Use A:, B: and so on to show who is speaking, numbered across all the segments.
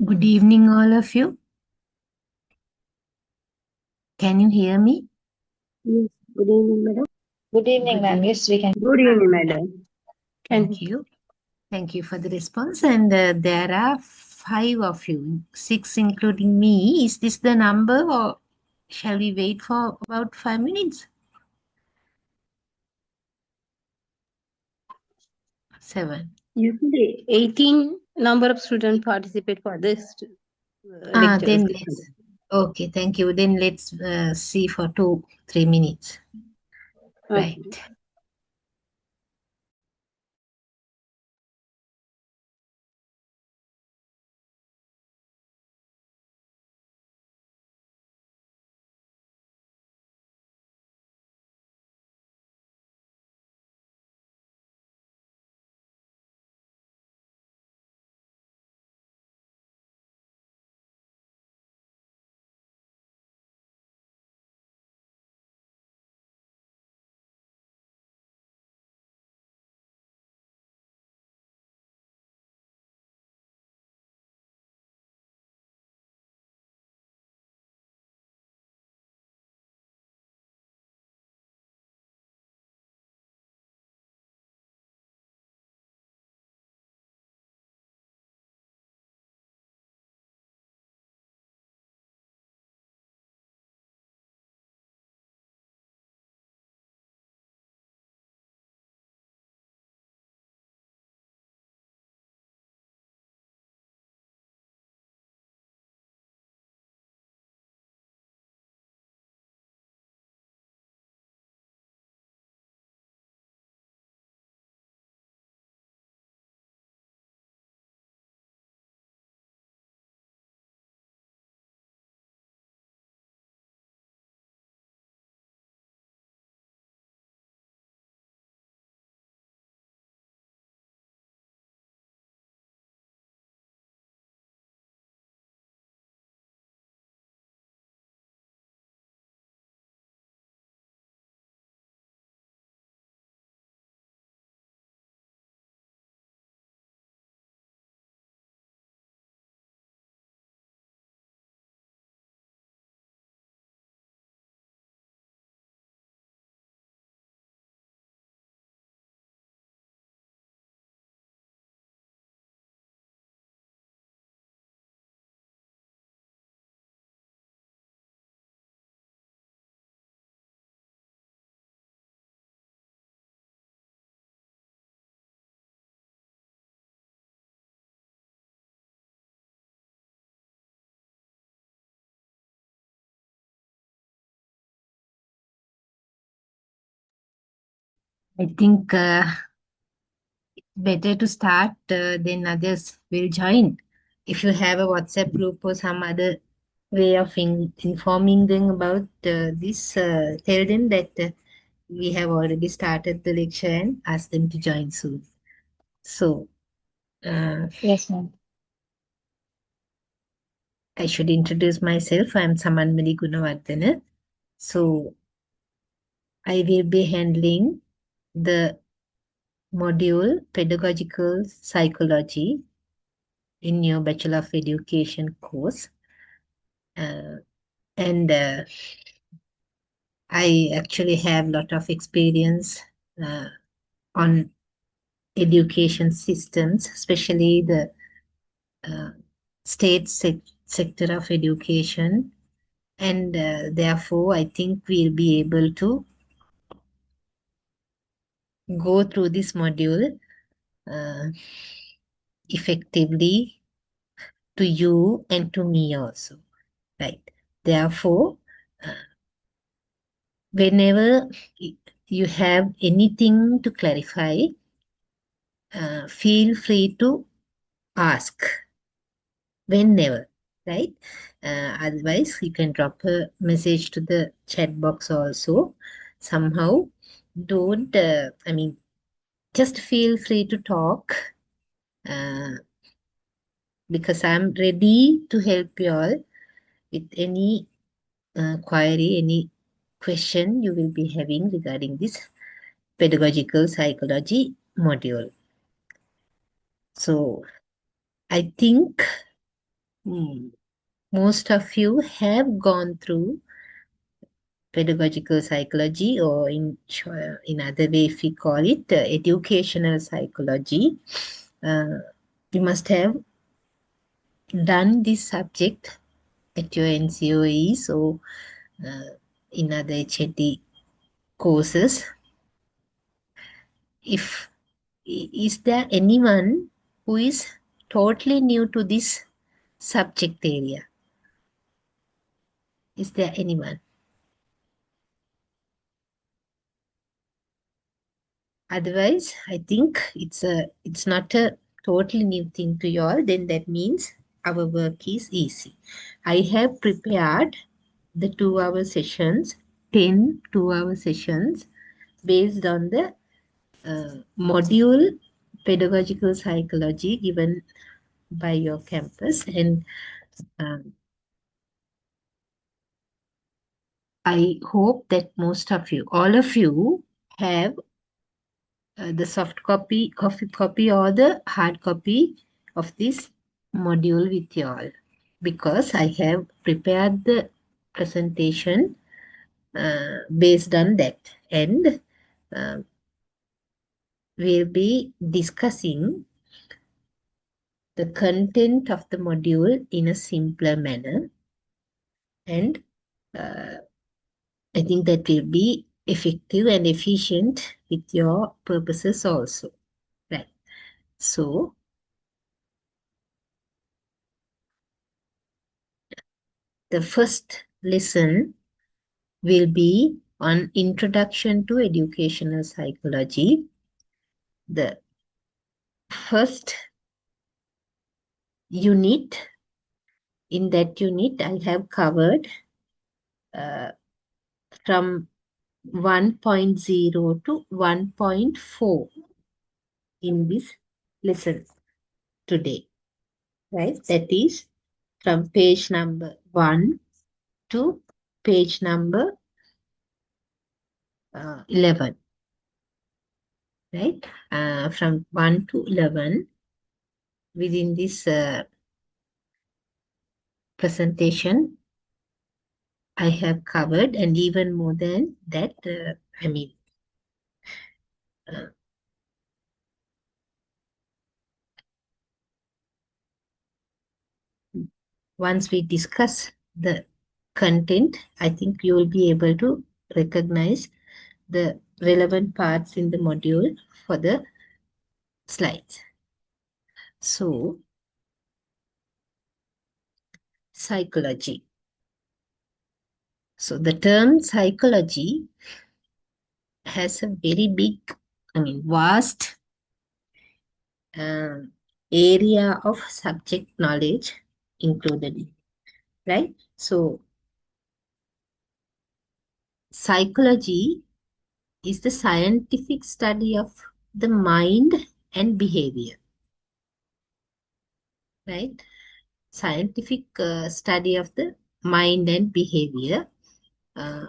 A: Good evening, all of you. Can you hear me?
B: Yes, good evening, madam.
C: Good evening,
A: Good
C: ma'am.
A: evening.
C: Yes, we can.
B: Good evening, madam.
A: Thank you. Thank you for the response. And there are 5 of you, 6 including me. Is this the number, or shall we wait for about 5 minutes? 7.
B: Usually, 18 number of students participate for this lecture.
A: Then let's. Okay, thank you. Then let's see for 2-3 minutes.
B: Okay.
A: Right. I think better to start, then others will join. If you have a WhatsApp group or some other way of informing them about this, tell them that we have already started the lecture and ask them to join soon. So,
C: Yes, ma'am.
A: I should introduce myself. I am Samanmali Gunawardena. So, I will be handling the module Pedagogical Psychology in your Bachelor of Education course. And I actually have a lot of experience on education systems, especially the uh, state sector of education. And therefore, I think we'll be able to go through this module uh, effectively to you and to me also, right? Therefore, uh, whenever you have anything to clarify, feel free to ask whenever, right? Otherwise, you can drop a message to the chat box also. Somehow, don't, just feel free to talk uh, because I'm ready to help you all with any query, any question you will be having regarding this pedagogical psychology module. So, I think most of you have gone through pedagogical psychology, or in other way, if we call it educational psychology. You must have done this subject at your NCOEs or in other HND courses. Is there anyone who is totally new to this subject area? Is there anyone? Otherwise, I think it's not a totally new thing to you all. Then that means our work is easy. I have prepared the 2-hour sessions, 10 2-hour sessions based on the module pedagogical psychology given by your campus, and um, I hope that most of you, all of you, have the soft copy or the hard copy of this module with you all, because I have prepared the presentation based on that, and uh, we'll be discussing the content of the module in a simpler manner, and I think that will be effective and efficient with your purposes also. Right. So, the first lesson will be on Introduction to Educational Psychology. The first unit, in that unit, I have covered from 1.0 to 1.4 in this lesson today, right? That is from page number 1 to page number 11, right? From 1 to 11 within this presentation I have covered, and even more than that, uh, once we discuss the content, I think you will be able to recognize the relevant parts in the module for the slides. So, psychology. So, the term psychology has a very big, vast area of subject knowledge included in it, right? So, psychology is the scientific study of the mind and behavior, right? Scientific study of the mind and behavior, uh,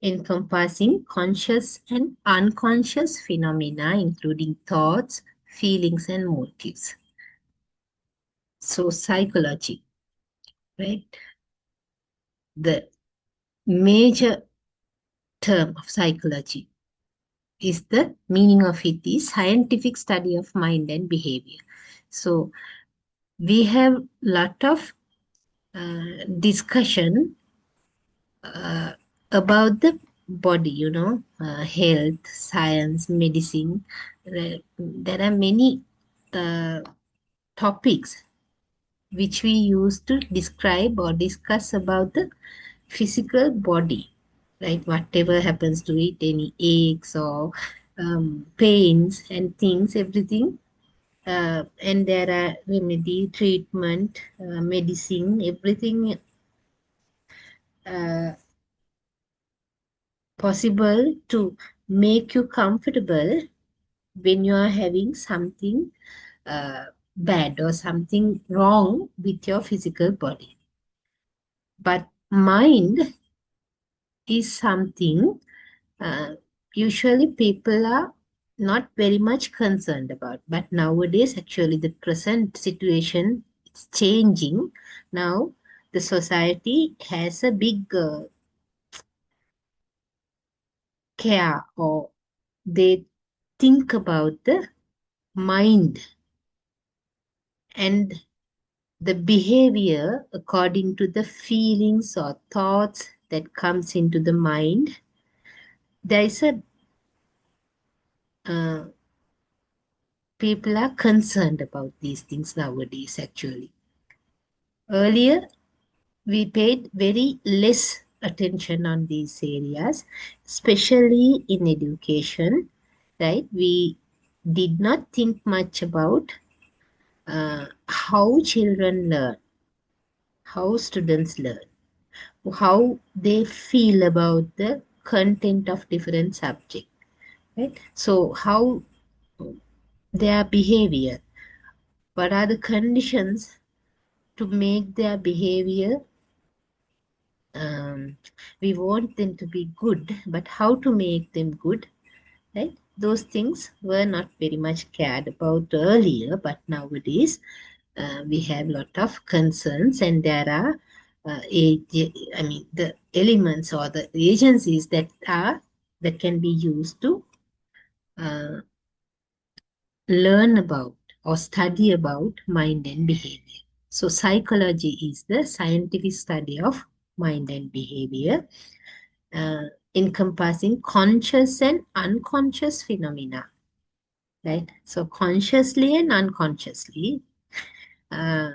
A: encompassing conscious and unconscious phenomena, including thoughts, feelings, and motives. So, psychology, right? The major term of psychology is, the meaning of it is scientific study of mind and behavior. So, we have lot of discussion about the body, health, science, medicine. There are many topics which we use to describe or discuss about the physical body, right? Whatever happens to it, any aches or pains and things, everything. And there are remedy, treatment, medicine, everything possible to make you comfortable when you are having something bad or something wrong with your physical body. But mind is something usually people are not very much concerned about. But nowadays, actually, the present situation is changing. Now, the society has a big care, or they think about the mind and the behavior according to the feelings or thoughts that comes into the mind. There is a uh, people are concerned about these things nowadays. Actually, earlier we paid very less attention on these areas, especially in education, right? We did not think much about how children learn, how students learn, how they feel about the content of different subject, right? So how their behavior, what are the conditions to make their behavior, we want them to be good, but how to make them good, right? Those things were not very much cared about earlier, but nowadays we have a lot of concerns, and there are the elements or the agencies that can be used to uh, learn about or study about mind and behavior. So psychology is the scientific study of mind and behavior, uh, encompassing conscious and unconscious phenomena, right? So consciously and unconsciously, uh,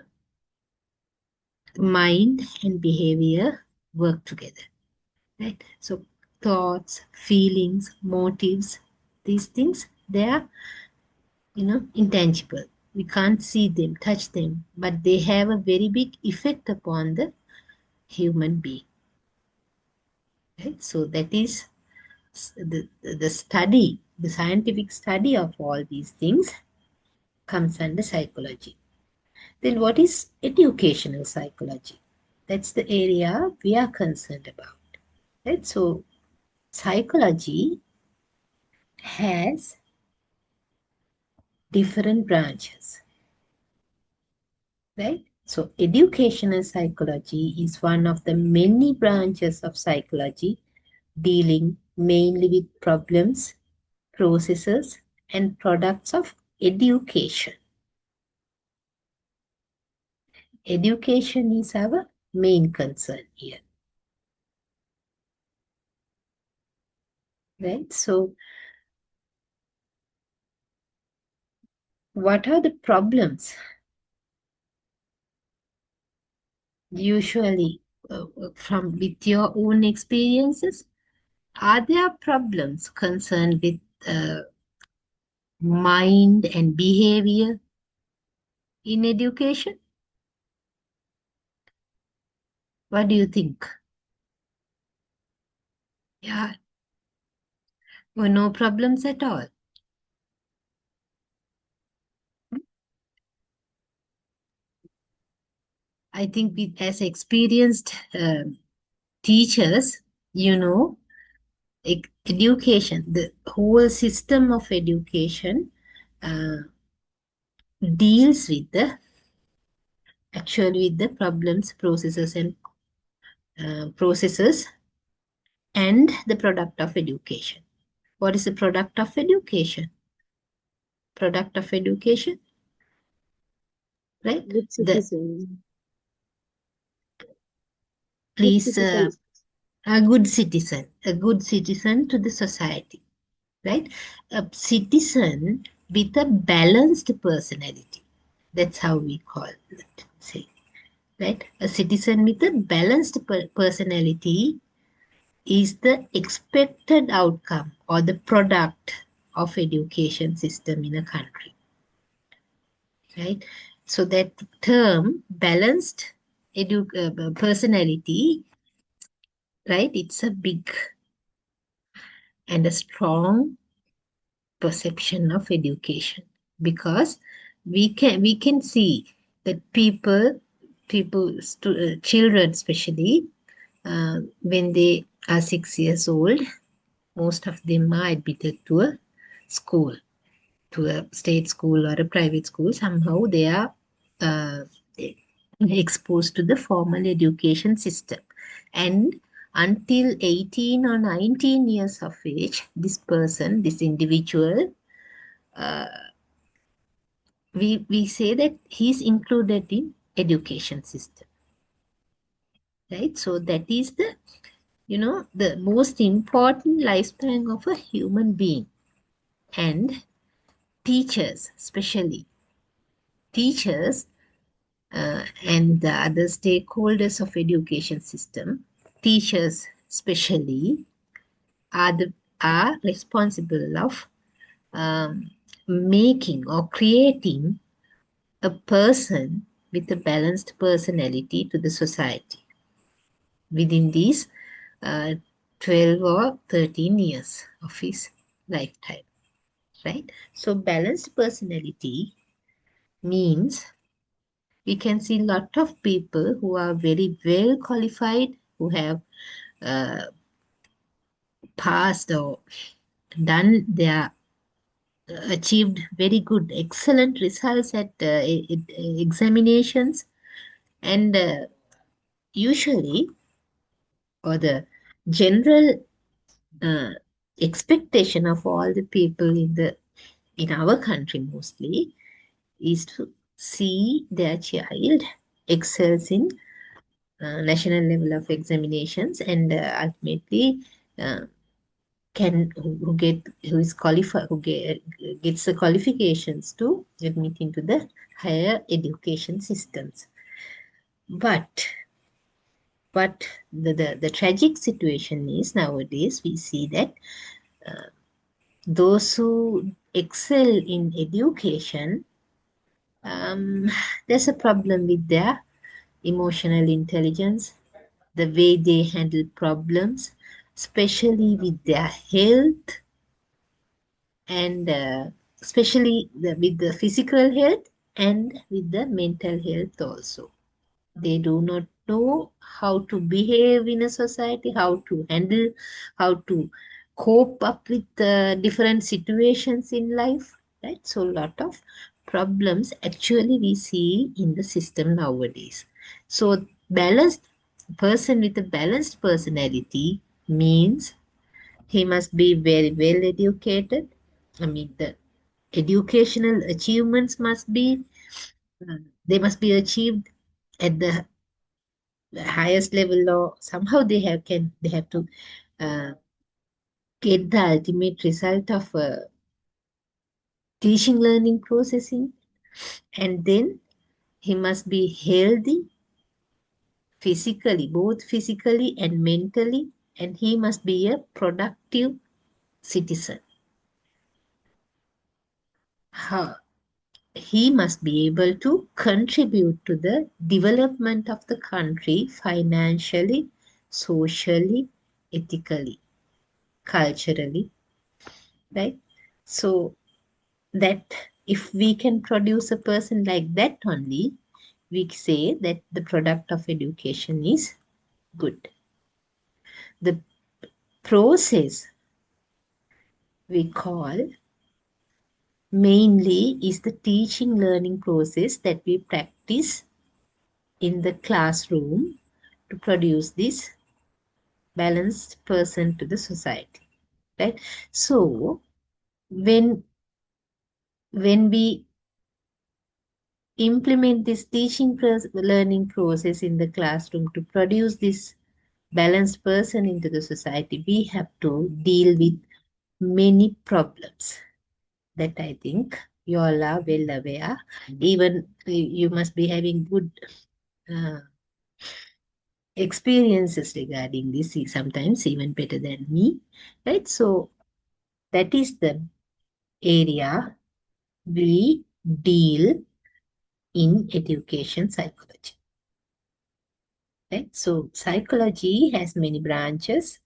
A: mind and behavior work together, right? So thoughts, feelings, motives, these things, they are, intangible. We can't see them, touch them, but they have a very big effect upon the human being, right? So that is the study, the scientific study of all these things comes under psychology. Then what is educational psychology? That's the area we are concerned about, right? So psychology has different branches, right? So educational psychology is one of the many branches of psychology dealing mainly with problems, processes, and products of education. Education is our main concern here, right? So what are the problems usually, from with your own experiences? Are there problems concerned with mind and behavior in education? What do you think? Yeah, or no problems at all? I think we, as experienced teachers, education, the whole system of education uh, deals with the problems, processes and the product of education. What is the product of education? Product of education, right?
B: Good citizen. Good
A: Please,
B: citizen.
A: a good citizen to the society, right? A citizen with a balanced personality. That's how we call it, say, right? A citizen with a balanced personality is the expected outcome or the product of education system in a country, right? So that term balanced personality, right? It's a big and a strong perception of education, because we can see that children especially, when they are 6 years old, most of them are admitted to a school, to a state school or a private school. Somehow they are uh, exposed to the formal education system. And until 18 or 19 years of age, this person, this individual, uh, we say that he's included in education system, right? So that is the, the most important lifespan of a human being. And teachers, especially teachers, and the other stakeholders of education system, teachers especially, are responsible of um, making or creating a person with a balanced personality to the society within these uh, 12 or 13 years of his lifetime, right? So balanced personality means we can see a lot of people who are very well qualified, who have uh, passed or done their achieved very good, excellent results at examinations, and usually, or the general uh, expectation of all the people in our country mostly is to see their child excels in national level of examinations, and ultimately uh, who is qualified, gets the qualifications to admit into the higher education systems. But the tragic situation is, nowadays we see that those who excel in education, there's a problem with their emotional intelligence, the way they handle problems, especially with their health, and especially with the physical health and with the mental health also. They do not know how to behave in a society, how to handle, how to cope up with different situations in life, right? So a lot of problems actually we see in the system nowadays. So balanced person with a balanced personality means he must be very well educated. I mean, the educational achievements they must be achieved at the highest level, or somehow they have to uh, get the ultimate result of teaching learning processing. And then he must be healthy physically, both physically and mentally, and he must be a productive citizen. He must be able to contribute to the development of the country financially, socially, ethically, culturally, right? So that if we can produce a person like that only, we say that the product of education is good. The process we call mainly is the teaching learning process that we practice in the classroom to produce this balanced person to the society, right? So when we implement this learning process in the classroom to produce this balanced person into the society, we have to deal with many problems that I think you all are well aware. Even you must be having good uh, experiences regarding this, sometimes even better than me, right? So that is the area we deal in education psychology. Right? So psychology has many branches.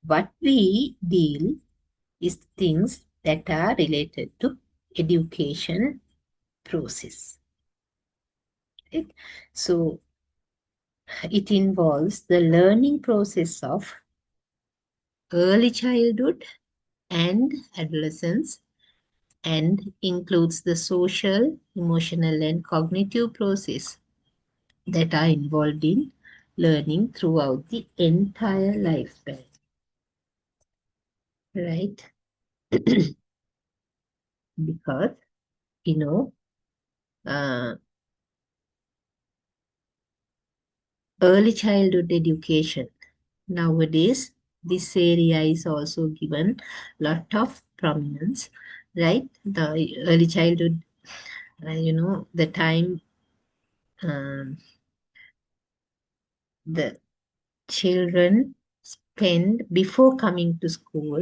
A: What we deal is things that are related to education process. Right? So it involves the learning process of early childhood and adolescence, and includes the social, emotional, and cognitive process that are involved in learning throughout the entire lifespan. Right? Because, you know, uh, early childhood education, nowadays, this area is also given lot of prominence, right? The early childhood, the time um, the children spend before coming to school,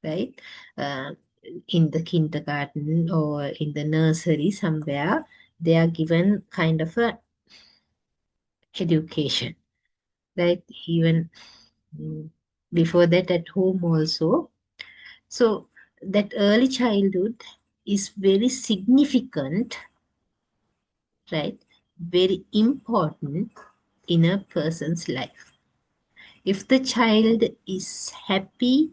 A: right? Uh, in the kindergarten or in the nursery somewhere, they are given kind of a education, right? Even before that at home also. So that early childhood is very significant, right? Very important in a person's life. If the child is happy,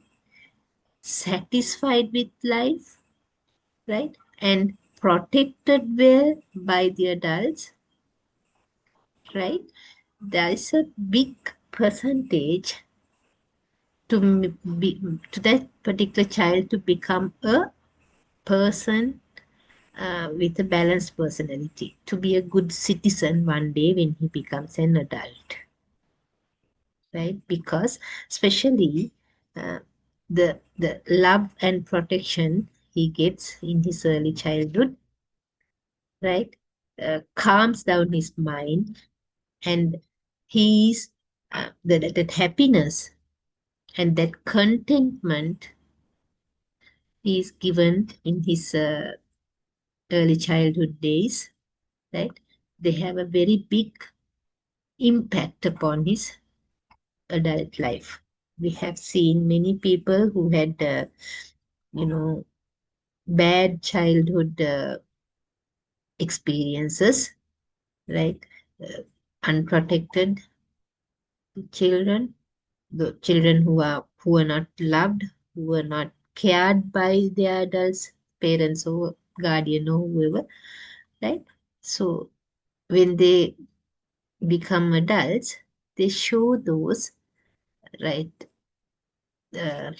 A: satisfied with life, right, and protected well by the adults, right, there is a big percentage to to that particular child to become a person with a balanced personality, to be a good citizen one day when he becomes an adult, right? Because especially uh, the love and protection he gets in his early childhood, right, calms down his mind, and he's that happiness and that contentment is given in his early childhood days, right? They have a very big impact upon his adult life. We have seen many people who had, you know, bad childhood experiences, right? Unprotected children, the children who are not loved, who are not cared by their adults, parents or guardian or whoever, right? So when they become adults, they show those, right? Uh,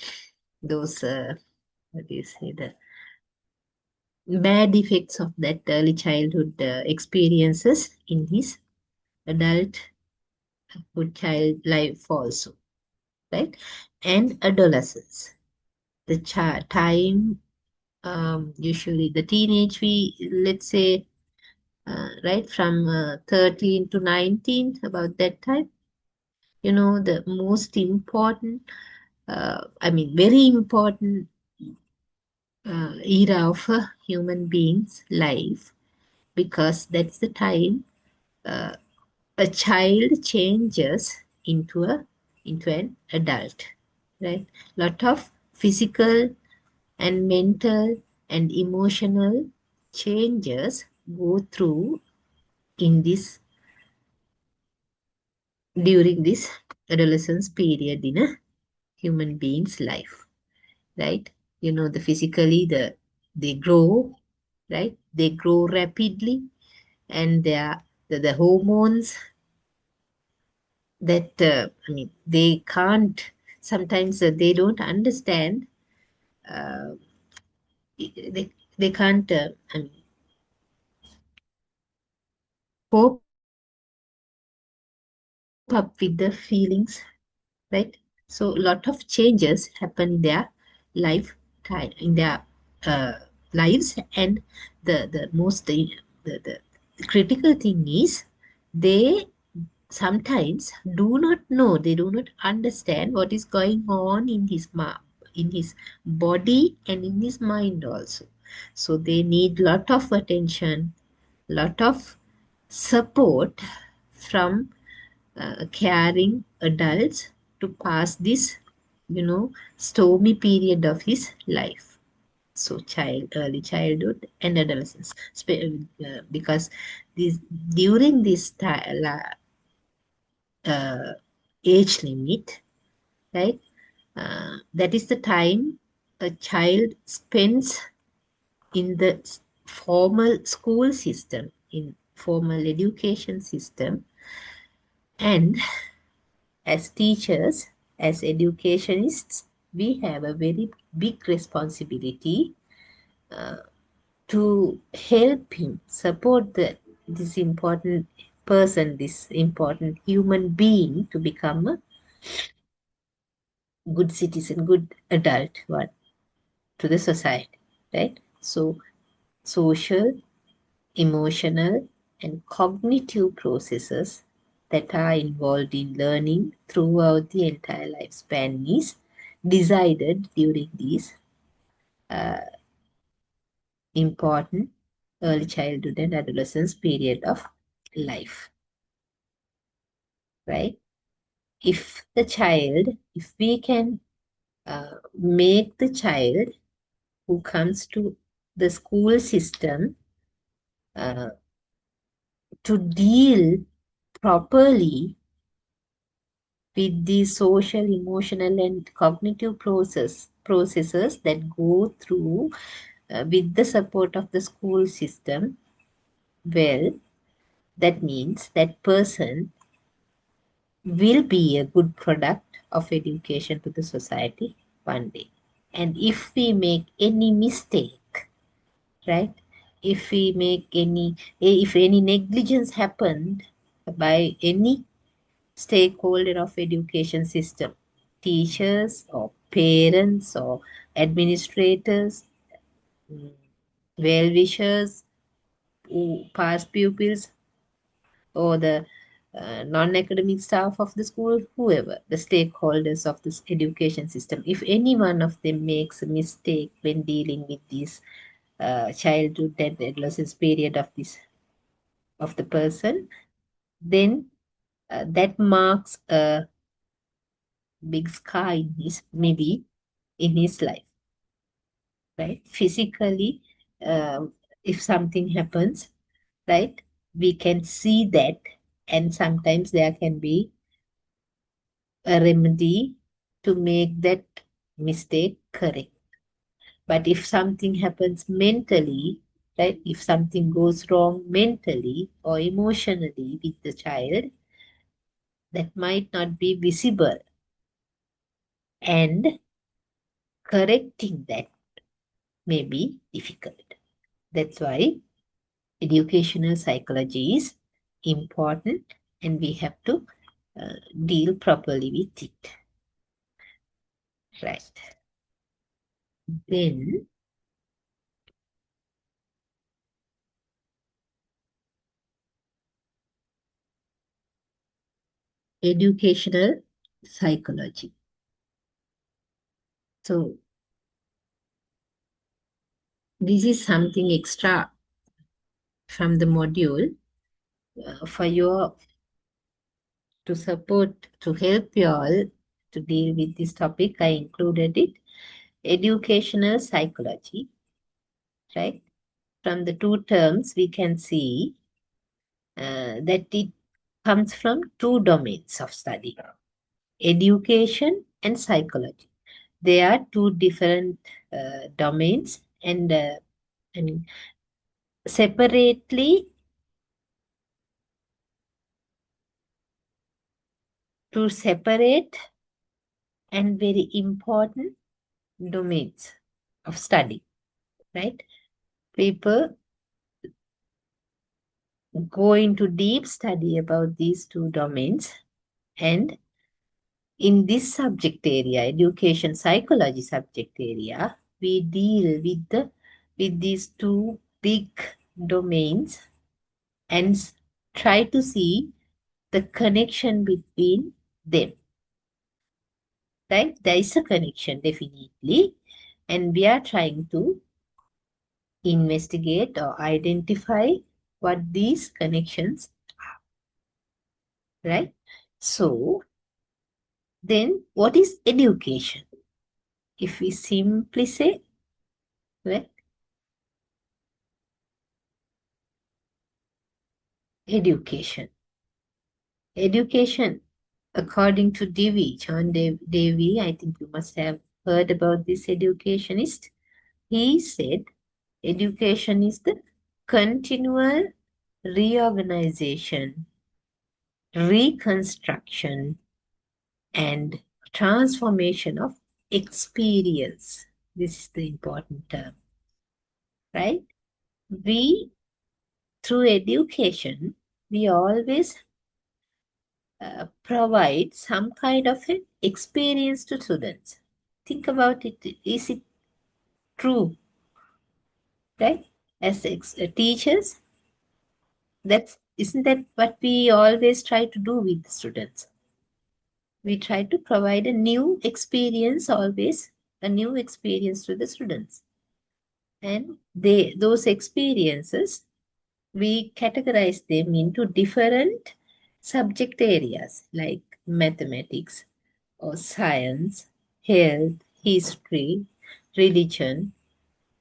A: those what do you say, the bad effects of that early childhood experiences in his adulthood child life also, right? And adolescence, the time, usually the teenage, let's say, right, from 13 to 19, about that time, the most important, very important era of a human being's life, because that's the time uh, a child changes into an adult, right? Lot of physical and mental and emotional changes go through in this during this adolescence period in a human being's life, right? The physically, they grow, right? They grow rapidly, and the hormones that they can't, sometimes they don't understand, uh, they can't cope up with the feelings, right? So a lot of changes happen in their lifetime, in their uh, lives, and the most the critical thing is, they sometimes do not know, they do not understand what is going on in in his body and in his mind also. So they need lot of attention, lot of support from caring adults to pass this, stormy period of his life. So early childhood and adolescence, because this during this uh, age limit, right? That is the time a child spends in the formal school system, in formal education system. And as teachers, as educationists, we have a very big responsibility to help him, support this important person, this important human being to become a good citizen, good adult one to the society, right? So, social, emotional, and cognitive processes that are involved in learning throughout the entire lifespan is decided during these important early childhood and adolescence period of life, right? If we can make the child who comes to the school system uh, to deal properly with the social, emotional, and cognitive processes that go through with the support of the school system, well, that means that person will be a good product of education to the society one day. And if we make any mistake, right? If any negligence happened by any stakeholder of education system, teachers or parents or administrators, well-wishers, past pupils, or the non-academic staff of the school, whoever, the stakeholders of this education system, if any one of them makes a mistake when dealing with this childhood and adolescence period of the person, then that marks a big scar in his, maybe in his life, right? Physically, if something happens, right, we can see that, and sometimes there can be a remedy to make that mistake correct. But if something happens mentally, right, if something goes wrong mentally or emotionally with the child, that might not be visible. And correcting that may be difficult. That's why educational psychology is important and we have to deal properly with it. Right. Then educational psychology. So this is something extra from the module for your to support, to help you all to deal with this topic. I included it, educational psychology, right? From the two terms, we can see that it comes from two domains of study, education and psychology. They are two different domains, and separately, to separate and very important domains of study, right? People go into deep study about these two domains, and in this subject area, education psychology subject area, we deal with these two big domains and try to see the connection between them, right? There is a connection definitely, and we are trying to investigate or identify what these connections are, right? So then what is education? If we simply say, right, education. Education according to John Davy, I think you must have heard about this educationist. He said education is the continual reorganization, reconstruction, and transformation of experience. This is the important term, right? Through education, we always provide some kind of an experience to students. Think about it. Is it true, right? As teachers, isn't that what we always try to do with the students? We try to provide a new experience, always a new experience to the students. And those experiences, we categorize them into different subject areas like mathematics or science, health, history, religion,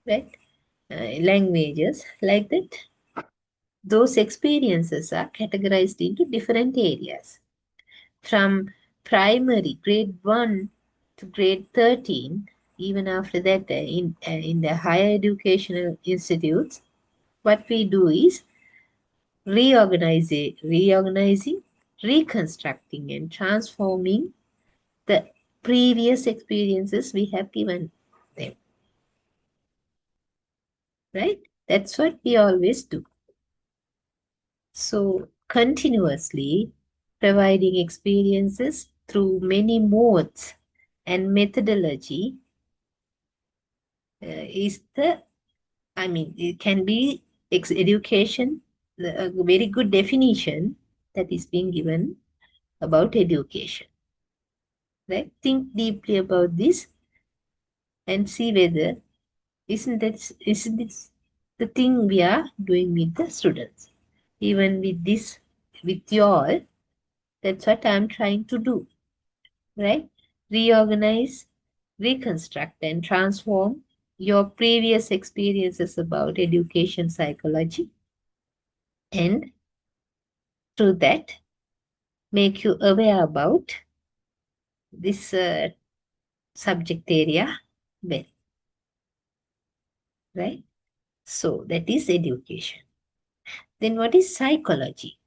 A: right? Languages, like that. Those experiences are categorized into different areas. From primary, grade 1 to grade 13, even after that, in the higher educational institutes, what we do is reorganizing, reconstructing, and transforming the previous experiences we have given them. Right? That's what we always do. So, continuously providing experiences through many modes and methodology is it can be education, a very good definition that is being given about education. Right? Think deeply about this and see whether isn't this the thing we are doing with the students. Even with this, with you all, that's what I'm trying to do. Right? Reorganize, reconstruct, and transform your previous experiences about education psychology, and through that, make you aware about this subject area well. Right? So, that is education. Then, what is psychology?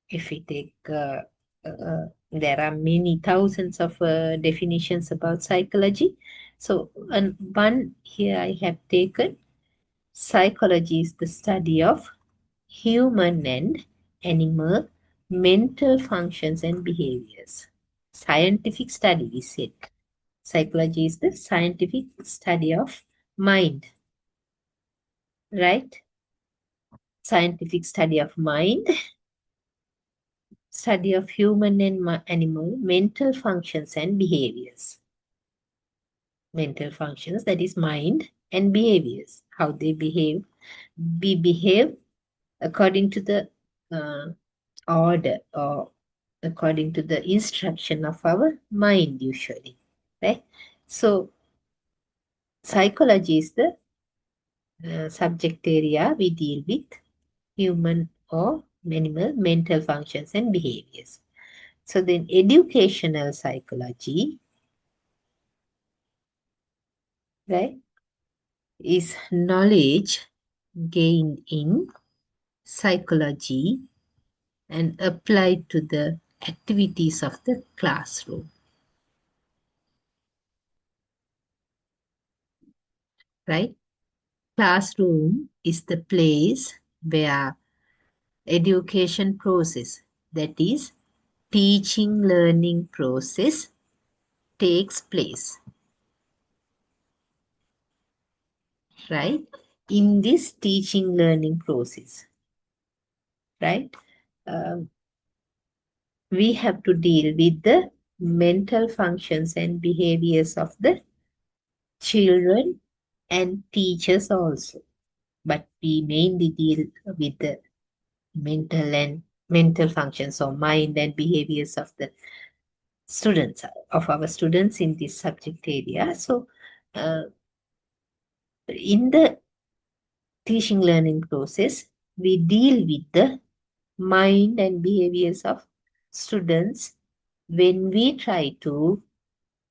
A: If we take, there are many thousands of definitions about psychology. So, one here I have taken, psychology is the study of human and animal mental functions and behaviors. Scientific study is it. Psychology is the scientific study of mind, right? Scientific study of mind, study of human and animal mental functions and behaviors. Mental functions, that is mind, and behaviors, how they behave. We behave according to the order or according to the instruction of our mind usually, right? So psychology is the subject area we deal with human or animal mental functions and behaviors. So then educational psychology, right, is knowledge gained in psychology and applied to the activities of the classroom. Right? Classroom is the place where education process, that is teaching learning process, takes place. Right? In this teaching learning process, right, we have to deal with the mental functions and behaviors of the children and teachers also. But we mainly deal with the mental functions or mind and behaviors of the students, of our students in this subject area. So, in the teaching learning process, we deal with the mind and behaviors of students when we try to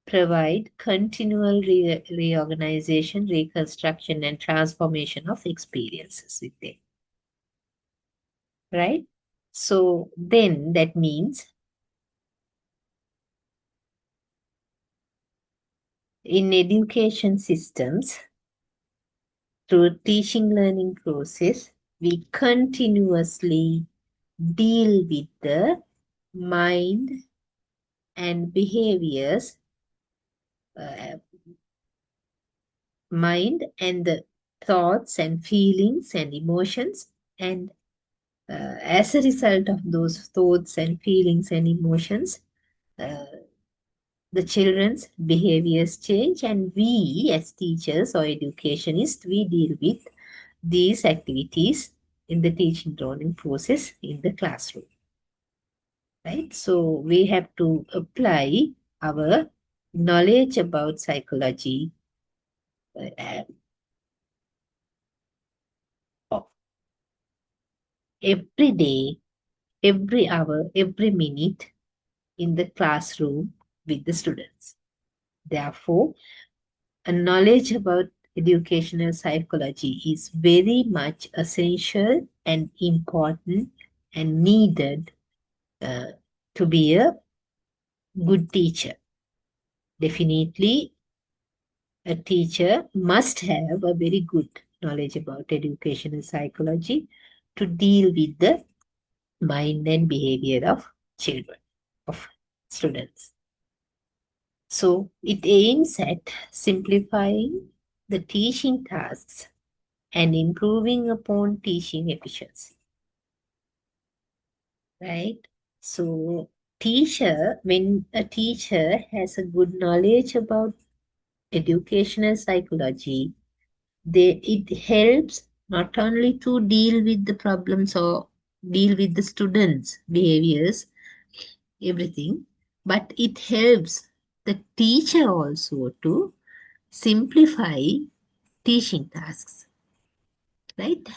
A: provide continual reorganization, reconstruction, and transformation of experiences with them. Right? So then that means in education systems, through teaching learning process, we continuously deal with the mind and behaviors, uh, mind and the thoughts and feelings and emotions. And as a result of those thoughts and feelings and emotions, uh, the children's behaviors change, and we as teachers or educationists, we deal with these activities in the teaching learning process in the classroom. Right? So we have to apply our knowledge about psychology every day, every hour, every minute in the classroom with the students. Therefore, a knowledge about educational psychology is very much essential and important and needed uh, to be a good teacher. Definitely, a teacher must have a very good knowledge about educational psychology to deal with the mind and behavior of children, of students. So it aims at simplifying the teaching tasks and improving upon teaching efficiency. Right? So when a teacher has a good knowledge about educational psychology, it helps not only to deal with the problems or deal with the students' behaviors, everything, but it helps the teacher also to simplify teaching tasks. Right?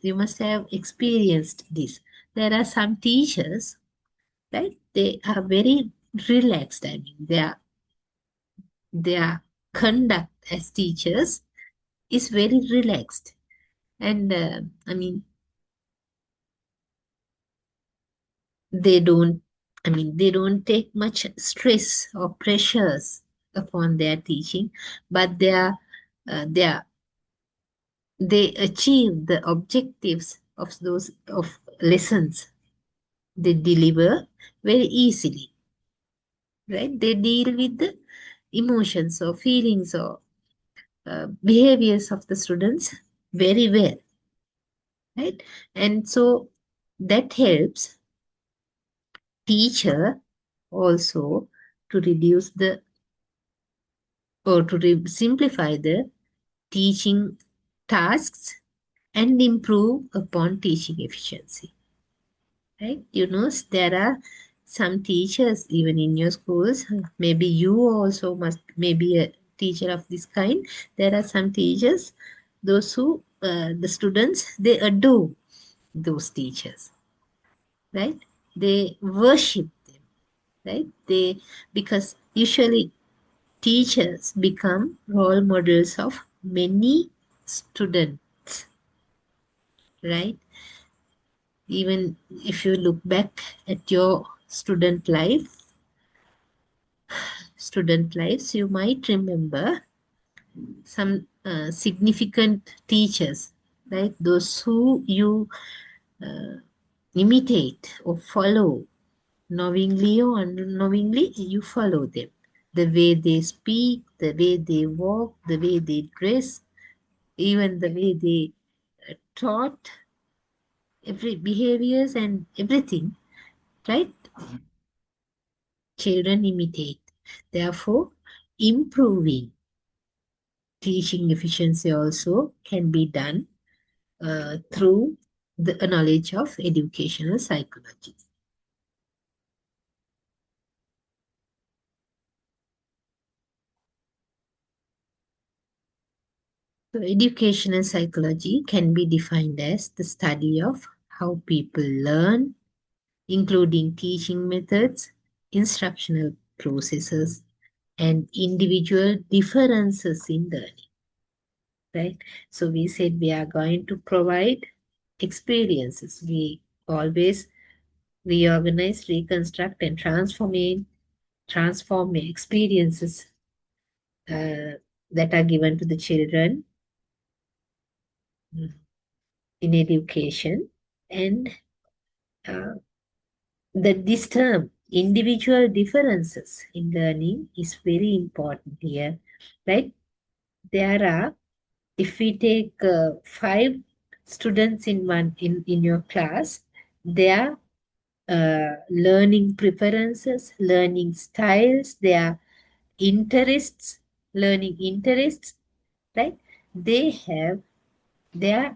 A: You must have experienced this. There are some teachers, right? They are very relaxed. I mean, their conduct as teachers is very relaxed. And I mean, they don't, they don't take much stress or pressures upon their teaching, but they are they achieve the objectives of those of lessons they deliver very easily, right? They deal with the emotions or feelings or behaviors of the students very well, right? And so that helps teacher also to reduce the or to simplify the teaching tasks and improve upon teaching efficiency. Right? There are some teachers even in your schools. Maybe you also must maybe a teacher of this kind. There are some teachers, those who the students they adore those teachers, right? They worship them, right? Because usually teachers become role models of many students, right? Even if you look back at your student lives, you might remember some significant teachers, right? Those who you uh, imitate or follow, knowingly or unknowingly, you follow them. The way they speak, the way they walk, the way they dress, even the way they taught, every behaviors and everything, right? Children imitate. Therefore, improving teaching efficiency also can be done through the knowledge of educational psychology. So, educational psychology can be defined as the study of how people learn, including teaching methods, instructional processes, and individual differences in learning, right? So we said we are going to provide experiences. We always reorganize, reconstruct, and transform experiences that are given to the children in education. And this term, individual differences in learning, is very important here, right? There are, if we take 5 students in your class, their learning preferences, learning styles, their interests, learning interests, right? They have they are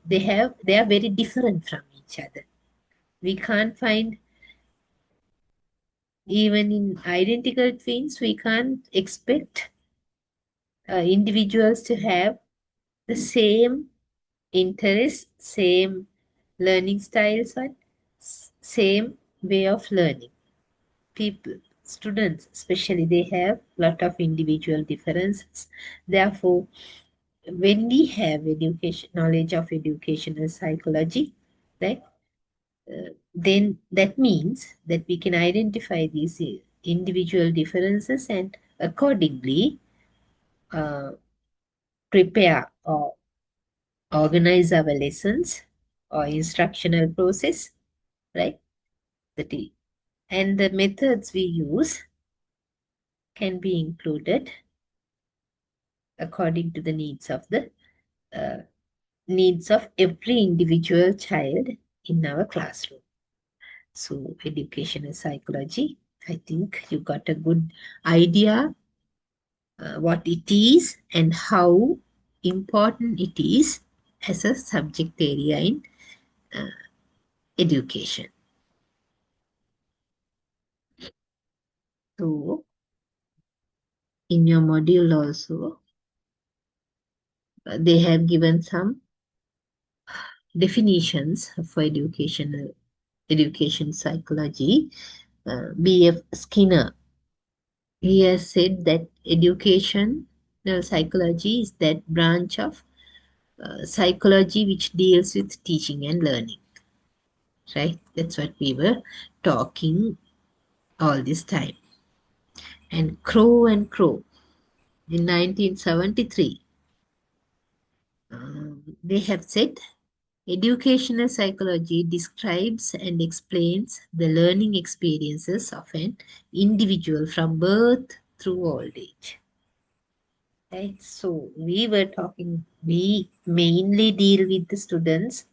A: they are very different from each other. We can't find, even in identical twins, we can't expect individuals to have the same interests, same learning styles, and same way of learning. People, students especially, they have lot of individual differences. Therefore, when we have education, knowledge of educational psychology, right, then that means that we can identify these individual differences and accordingly prepare or organize our lessons or instructional process, right? And the methods we use can be included according to the needs of every individual child in our classroom. So educational psychology, I think you got a good idea what it is and how important it is as a subject area in education. So in your module also, they have given some definitions for education psychology. B.F. Skinner, he has said that educational psychology is that branch of psychology which deals with teaching and learning, right? That's what we were talking all this time. And Crow and Crow in 1973, they have said educational psychology describes and explains the learning experiences of an individual from birth through old age. Right? So we mainly deal with the students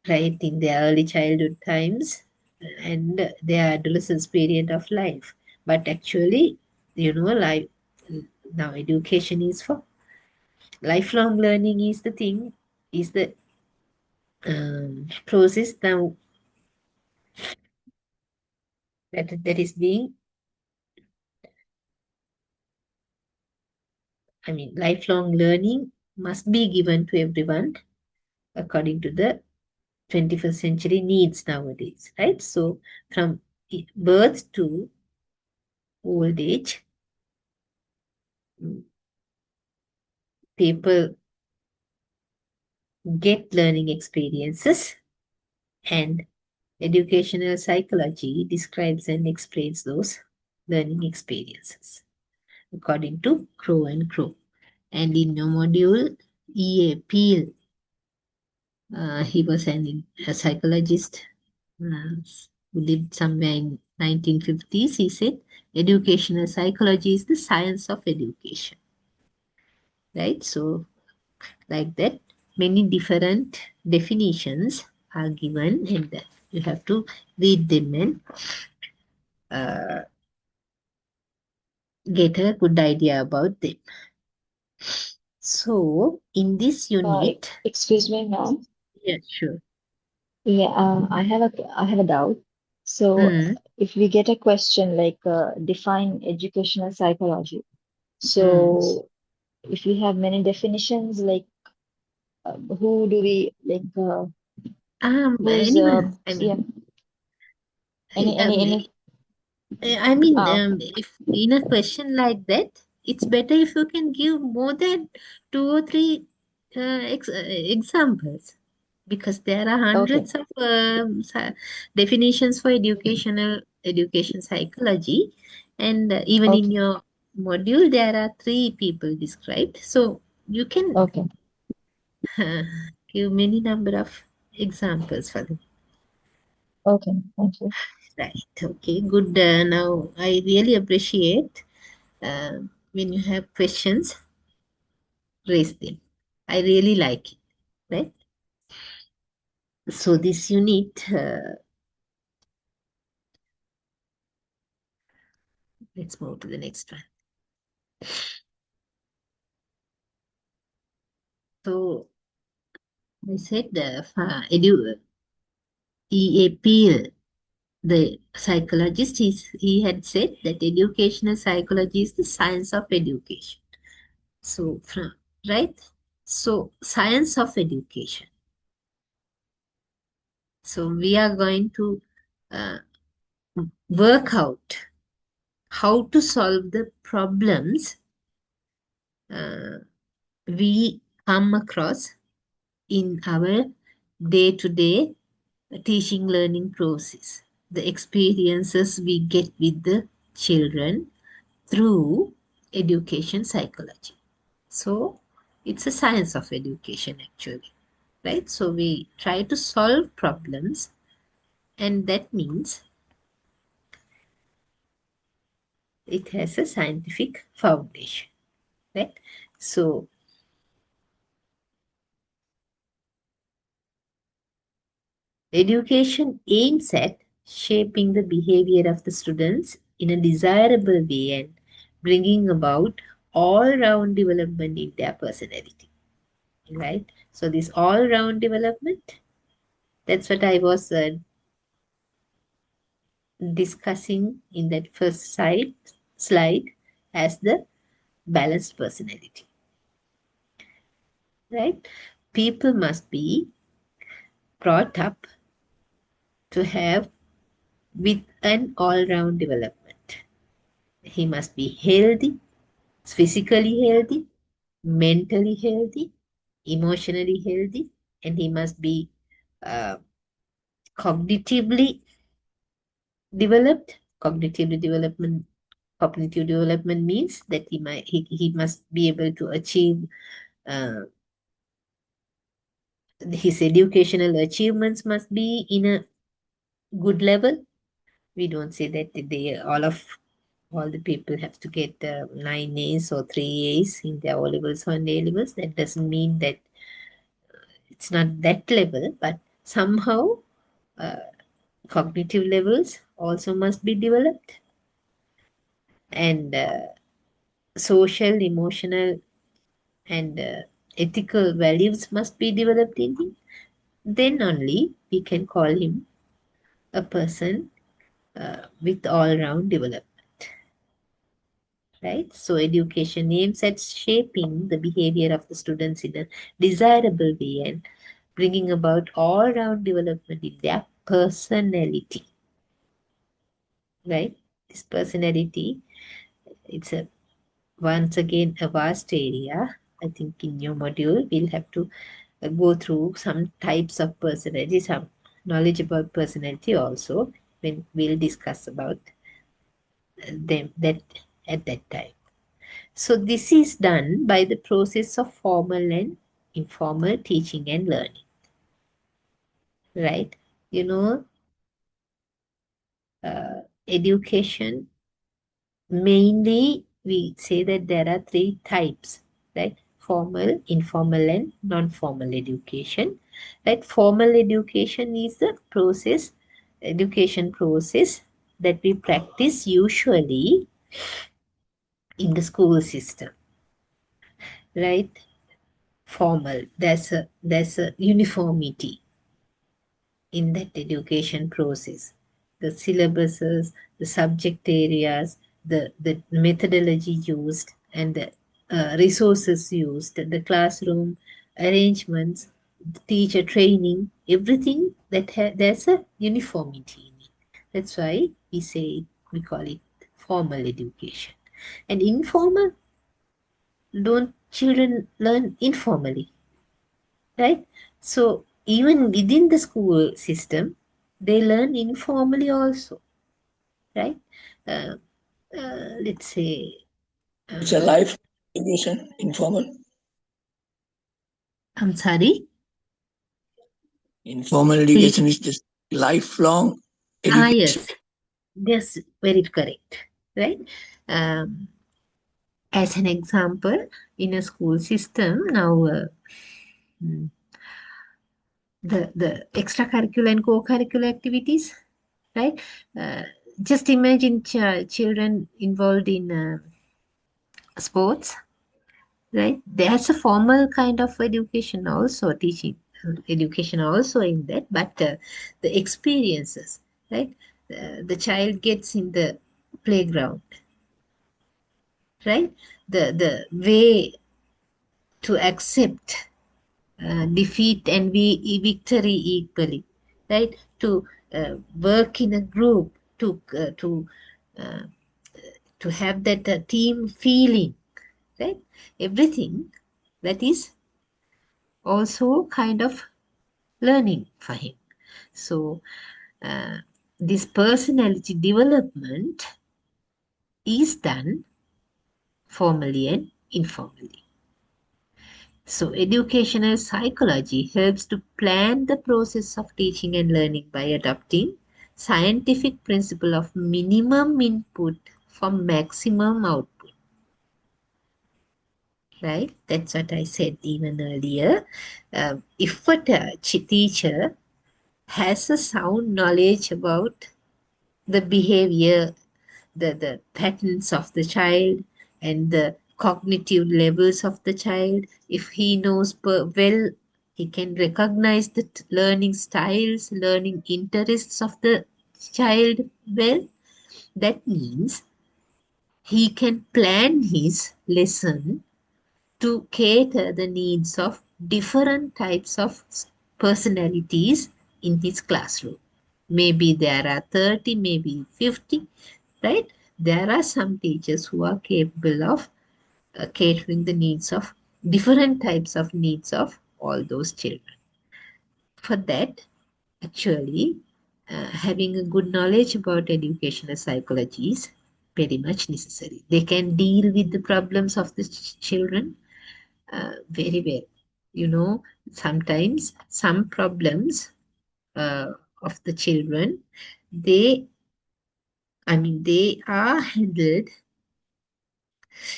A: right in their early childhood times and their adolescence period of life. But actually, life now education is for lifelong learning is the thing, is the process now that is being, lifelong learning must be given to everyone according to the 21st century needs nowadays, right? So from birth to old age, people get learning experiences, and educational psychology describes and explains those learning experiences according to Crow and Crow. And in your module, E.A. Peel, he was a psychologist who lived somewhere in 1950s. He said, educational psychology is the science of education. Right? So, like that, many different definitions are given, and you have to read them and get a good idea about them. So, in this unit,
C: Excuse me, ma'am.
A: yeah, sure.
C: Yeah, I have a doubt. So, if we get a question like define educational psychology, so if we have many definitions, like who do we like? Who's
A: Anyone,
C: yeah? Any
A: I mean,
C: okay.
A: if in a question like that, it's better if you can give more than two or three examples, because there are
C: Okay.
A: hundreds of definitions for education psychology, and even in
C: Okay.
A: your module there are three people described, so you can
C: Okay.
A: uh, give many number of examples for them.
C: Okay. Thank you.
A: Right. Okay. Good. Now I really appreciate when you have questions, raise them. I really like it. Right. So this unit, let's move to the next one. So I said E.A. Peel, the psychologist, he had said that educational psychology is the science of education. So, right? So, science of education. So, we are going to uh, work out how to solve the problems uh, we come across in our day to day teaching learning process, the experiences we get with the children through education psychology. So, it's a science of education actually, right? So, we try to solve problems, and that means it has a scientific foundation, right? So, education aims at shaping the behavior of the students in a desirable way and bringing about all-round development in their personality, right? So this all-round development, that's what I was discussing in that first slide as the balanced personality, right? People must be brought up to have with an all-round development. He must be healthy, physically healthy, mentally healthy, emotionally healthy, and he must be uh, cognitively developed. Cognitive development means that he must be able to achieve uh, his educational achievements must be in a good level. We don't say that all the people have to get 9 A's or 3 A's in their O levels or A levels. That doesn't mean that it's not that level, but somehow uh, cognitive levels also must be developed, and social, emotional, and ethical values must be developed in him. Then only we can call him a person with all-round development, right? So education aims at shaping the behavior of the students in a desirable way and bringing about all-round development in their personality, right? This personality, it's a once again a vast area. I think in your module we'll have to go through some types of personality, some knowledge about personality also, when we'll discuss about them that at that time. So this is done by the process of formal and informal teaching and learning, right? You know, education, mainly we say that there are three types, right? Formal, informal, and non-formal education. Right? Formal education is the education process that we practice usually in the school system, right? Formal, there's a uniformity in that education process. The syllabuses, the subject areas, the methodology used, and the resources used, the classroom arrangements, the teacher training, everything that there's a uniformity in it. That's why we call it formal education. And informal, don't children learn informally, right? So even within the school system, they learn informally also, right? Uh, let's say,
D: It's a life education, informal.
A: I'm sorry.
D: Informal education is just lifelong education.
A: Yes, very correct, right? As an example, in a school system, now the extracurricular and co-curricular activities, right? Just imagine children involved in sports, right? There's a formal kind of education also, teaching education also in that, but the experiences, right? The child gets in the playground, right? The way to accept defeat and victory equally, right? To work in a group, uh, to have that team feeling, right? Everything that is also kind of learning for him. So this personality development is done formally and informally. So educational psychology helps to plan the process of teaching and learning by adopting scientific principle of minimum input for maximum output. Right? That's what I said even earlier. If a teacher has a sound knowledge about the behavior, the patterns of the child and the cognitive levels of the child, if he knows well, he can recognize the learning styles, learning interests of the child well. That means he can plan his lesson to cater the needs of different types of personalities in his classroom. Maybe there are 30, maybe 50, right? There are some teachers who are capable of catering the needs of different types of needs of all those children. For that, actually, having a good knowledge about educational psychology is very much necessary. They can deal with the problems of the children very well. You know, sometimes some problems of the children, they are handled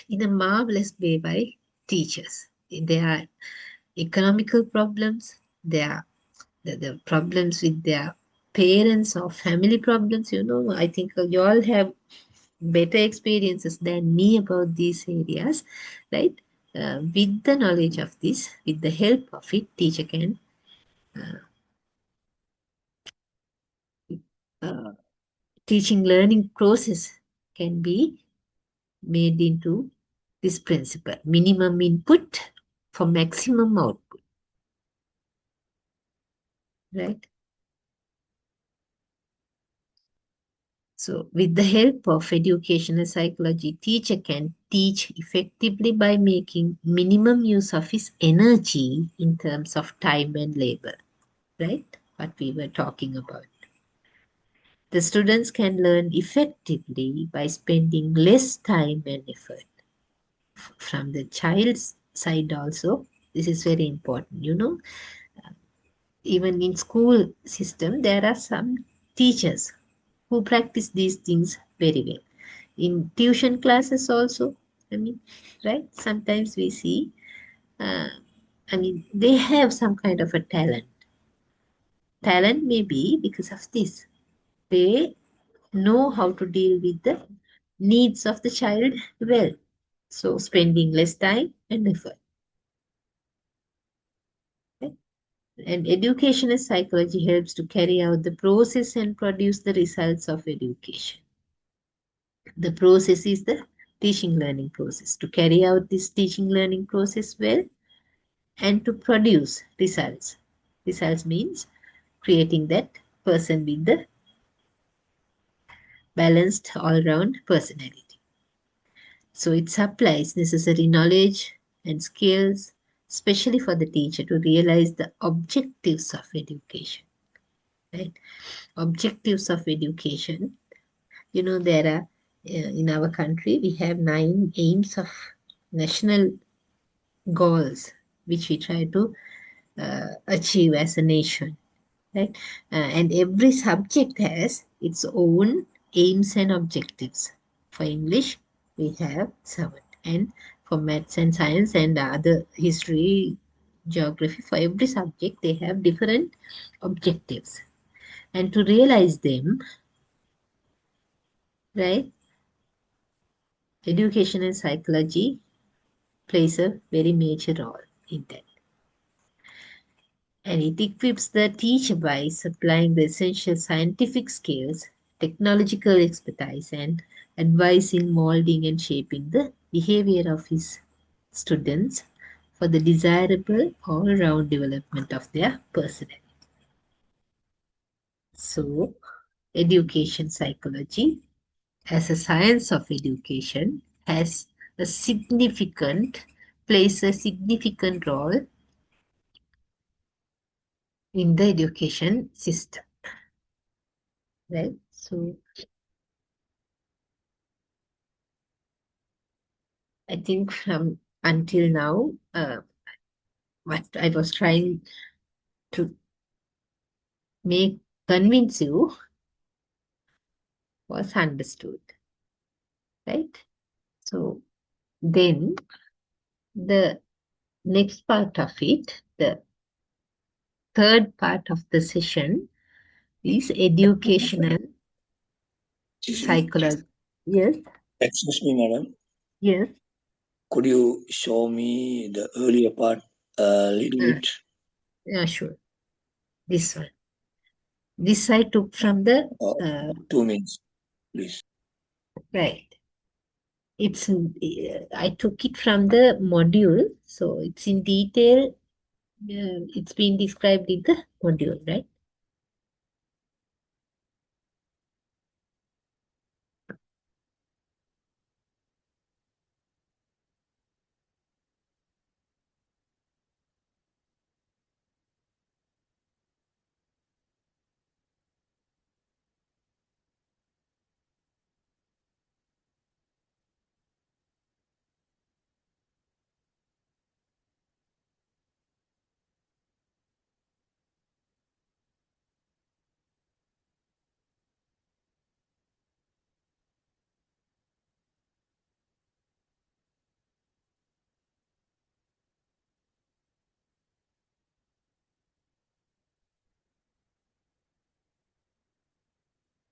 A: in a marvelous way by teachers. There are economical problems, there are the problems with their parents or family problems. You know, I think you all have better experiences than me about these areas, right? With the knowledge of this, with the help of it, teacher can uh, teaching learning process can be made into this principle: minimum input for maximum output, right? So with the help of educational psychology, teacher can teach effectively by making minimum use of his energy in terms of time and labor, right? What we were talking about. The students can learn effectively by spending less time and effort. From the child's side also, this is very important. You know, even in school system, there are some teachers who practice these things very well. In tuition classes also, right? Sometimes we see, they have some kind of a talent. Talent may be because of this. They know how to deal with the needs of the child well. So spending less time and effort. Right? And educational psychology helps to carry out the process and produce the results of education. The process is the teaching learning process. To carry out this teaching learning process well and to produce results. Results means creating that person with the balanced all-round personality. So it supplies necessary knowledge and skills, especially for the teacher to realize the objectives of education. Right? Objectives of education. You know, there are, in our country, we have 9 aims of national goals, which we try to achieve as a nation. Right? And every subject has its own aims and objectives. For English, we have 7. And for maths and science and other history, geography, for every subject, they have different objectives. And to realize them, right, education and psychology plays a very major role in that. And it equips the teacher by supplying the essential scientific skills, technological expertise, and advising, molding, and shaping the behavior of his students for the desirable all-round development of their personality. So, education psychology as a science of education plays a significant role in the education system, right? So I think from until now, what I was trying to convince you was understood, right? So then the next part of it, the third part of the session is educational psychology. Yes,
D: Excuse me, madam.
A: yes.
D: Could you show me the earlier part a little bit?
A: Yeah, sure. This one. This I took from the
D: 2 minutes, please.
A: right. It's I took it from the module, so it's in detail. It's been described in the module, right?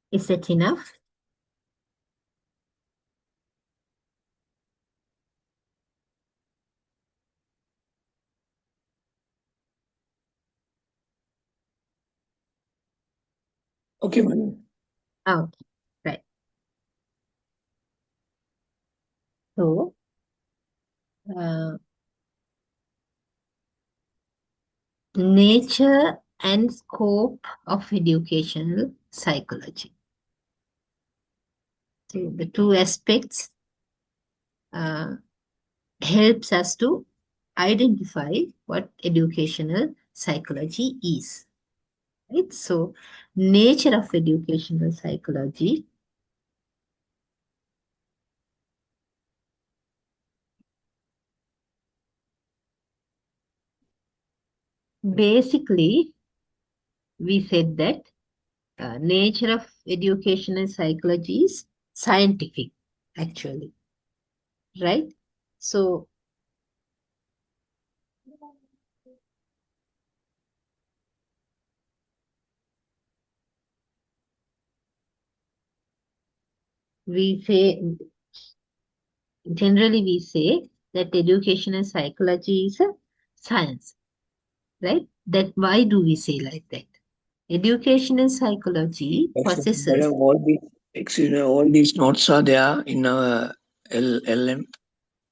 A: Is that enough?
D: Okay, madam.
A: Oh, right. So, nature and scope of educational psychology. So the two aspects helps us to identify what educational psychology is. Right? So, nature of educational psychology basically, we said that nature of educational psychology is scientific, actually, right? So, we say, generally, we say that educational psychology is a science, right? That why do we say like that? Educational psychology possesses.
D: Excuse me, all these notes are there in our LM.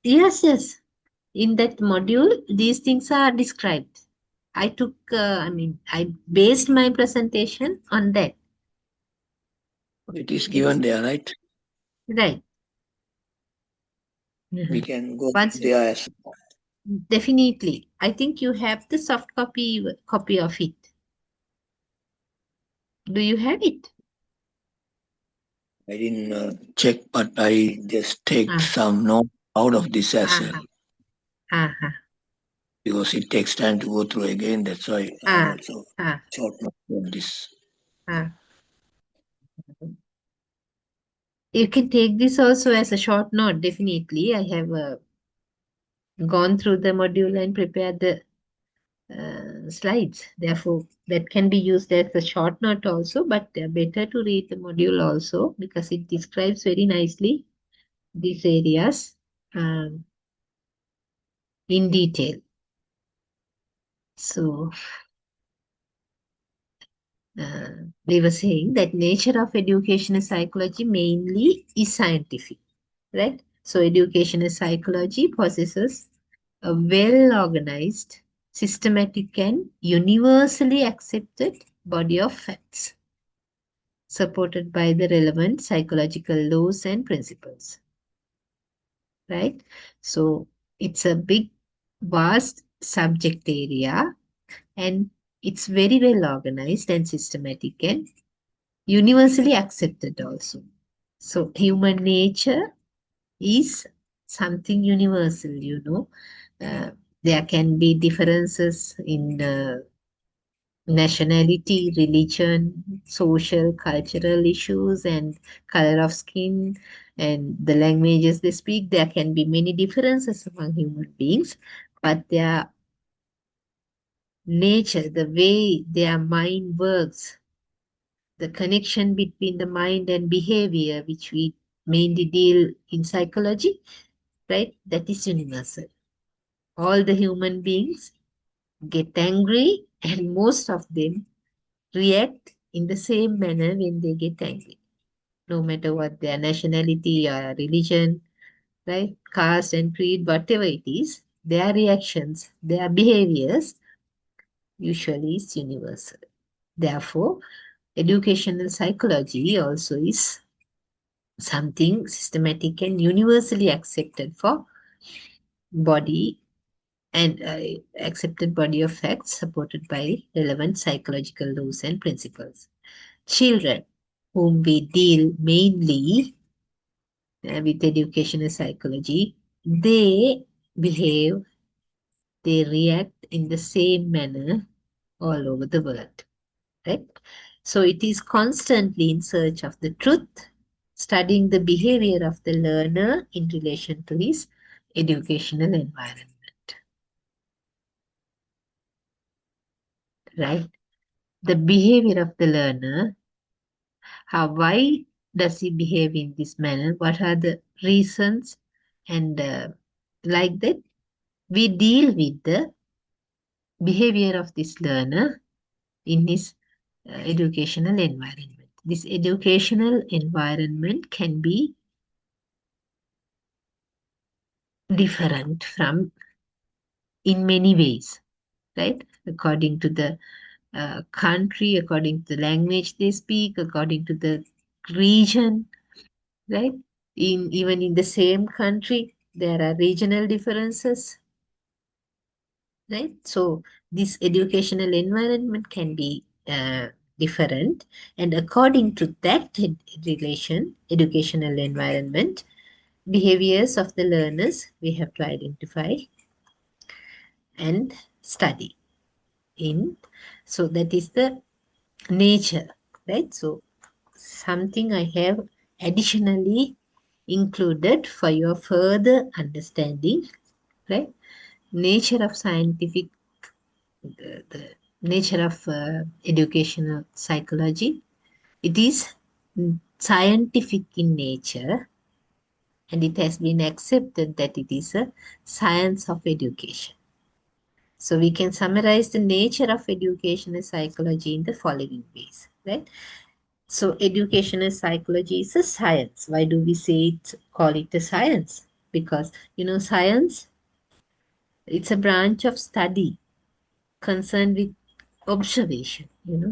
A: Yes, yes. In that module, these things are described. I based my presentation on that.
D: It is given there, right?
A: Right.
D: We can go
A: Once
D: there as well.
A: definitely. I think you have the soft copy of it. Do you have it?
D: I didn't check, but I just take
A: Ah,
D: some note out of this as well.
A: ah,
D: Because it takes time to go through again. That's why I'm
A: ah,
D: also
A: ah,
D: short note on this.
A: ah. You can take this also as a short note, definitely. I have gone through the module and prepared the slides. Therefore, that can be used as a short note also, but better to read the module also because it describes very nicely these areas in detail. So, we were saying that nature of educational psychology mainly is scientific, right? So, educational psychology possesses a well-organized, systematic and universally accepted body of facts, supported by the relevant psychological laws and principles, right? So, it's a big, vast subject area and it's very well organized and systematic and universally accepted also. So, human nature is something universal, you know. There can be differences in nationality, religion, social, cultural issues, and color of skin, and the languages they speak. There can be many differences among human beings, but their nature, the way their mind works, the connection between the mind and behavior, which we mainly deal in psychology, right? That is universal. All the human beings get angry, and most of them react in the same manner when they get angry, no matter what their nationality or religion, right? Caste and creed, whatever it is, their reactions, their behaviors usually is universal. Therefore, educational psychology also is something systematic and universally accepted for body and accepted body of facts supported by relevant psychological laws and principles. Children, whom we deal mainly with educational psychology, they behave, they react in the same manner all over the world, right? So it is constantly in search of the truth, studying the behavior of the learner in relation to his educational environment, right? The behavior of the learner, why does he behave in this manner? What are the reasons? And like that, we deal with the behavior of this learner in his educational environment. This educational environment can be different from in many ways, right? According to the country, according to the language they speak, according to the region, right? Even in the same country, there are regional differences, right? So this educational environment can be different, and according to that educational environment, behaviors of the learners we have to identify and study in. So that is the nature, right? So something I have additionally included for your further understanding, right? Nature of scientific, the nature of educational psychology. It is scientific in nature, and it has been accepted that it is a science of education. So we can summarize the nature of educational psychology in the following ways, right? So educational psychology is a science. Why do we call it a science? Because, science, it's a branch of study concerned with observation.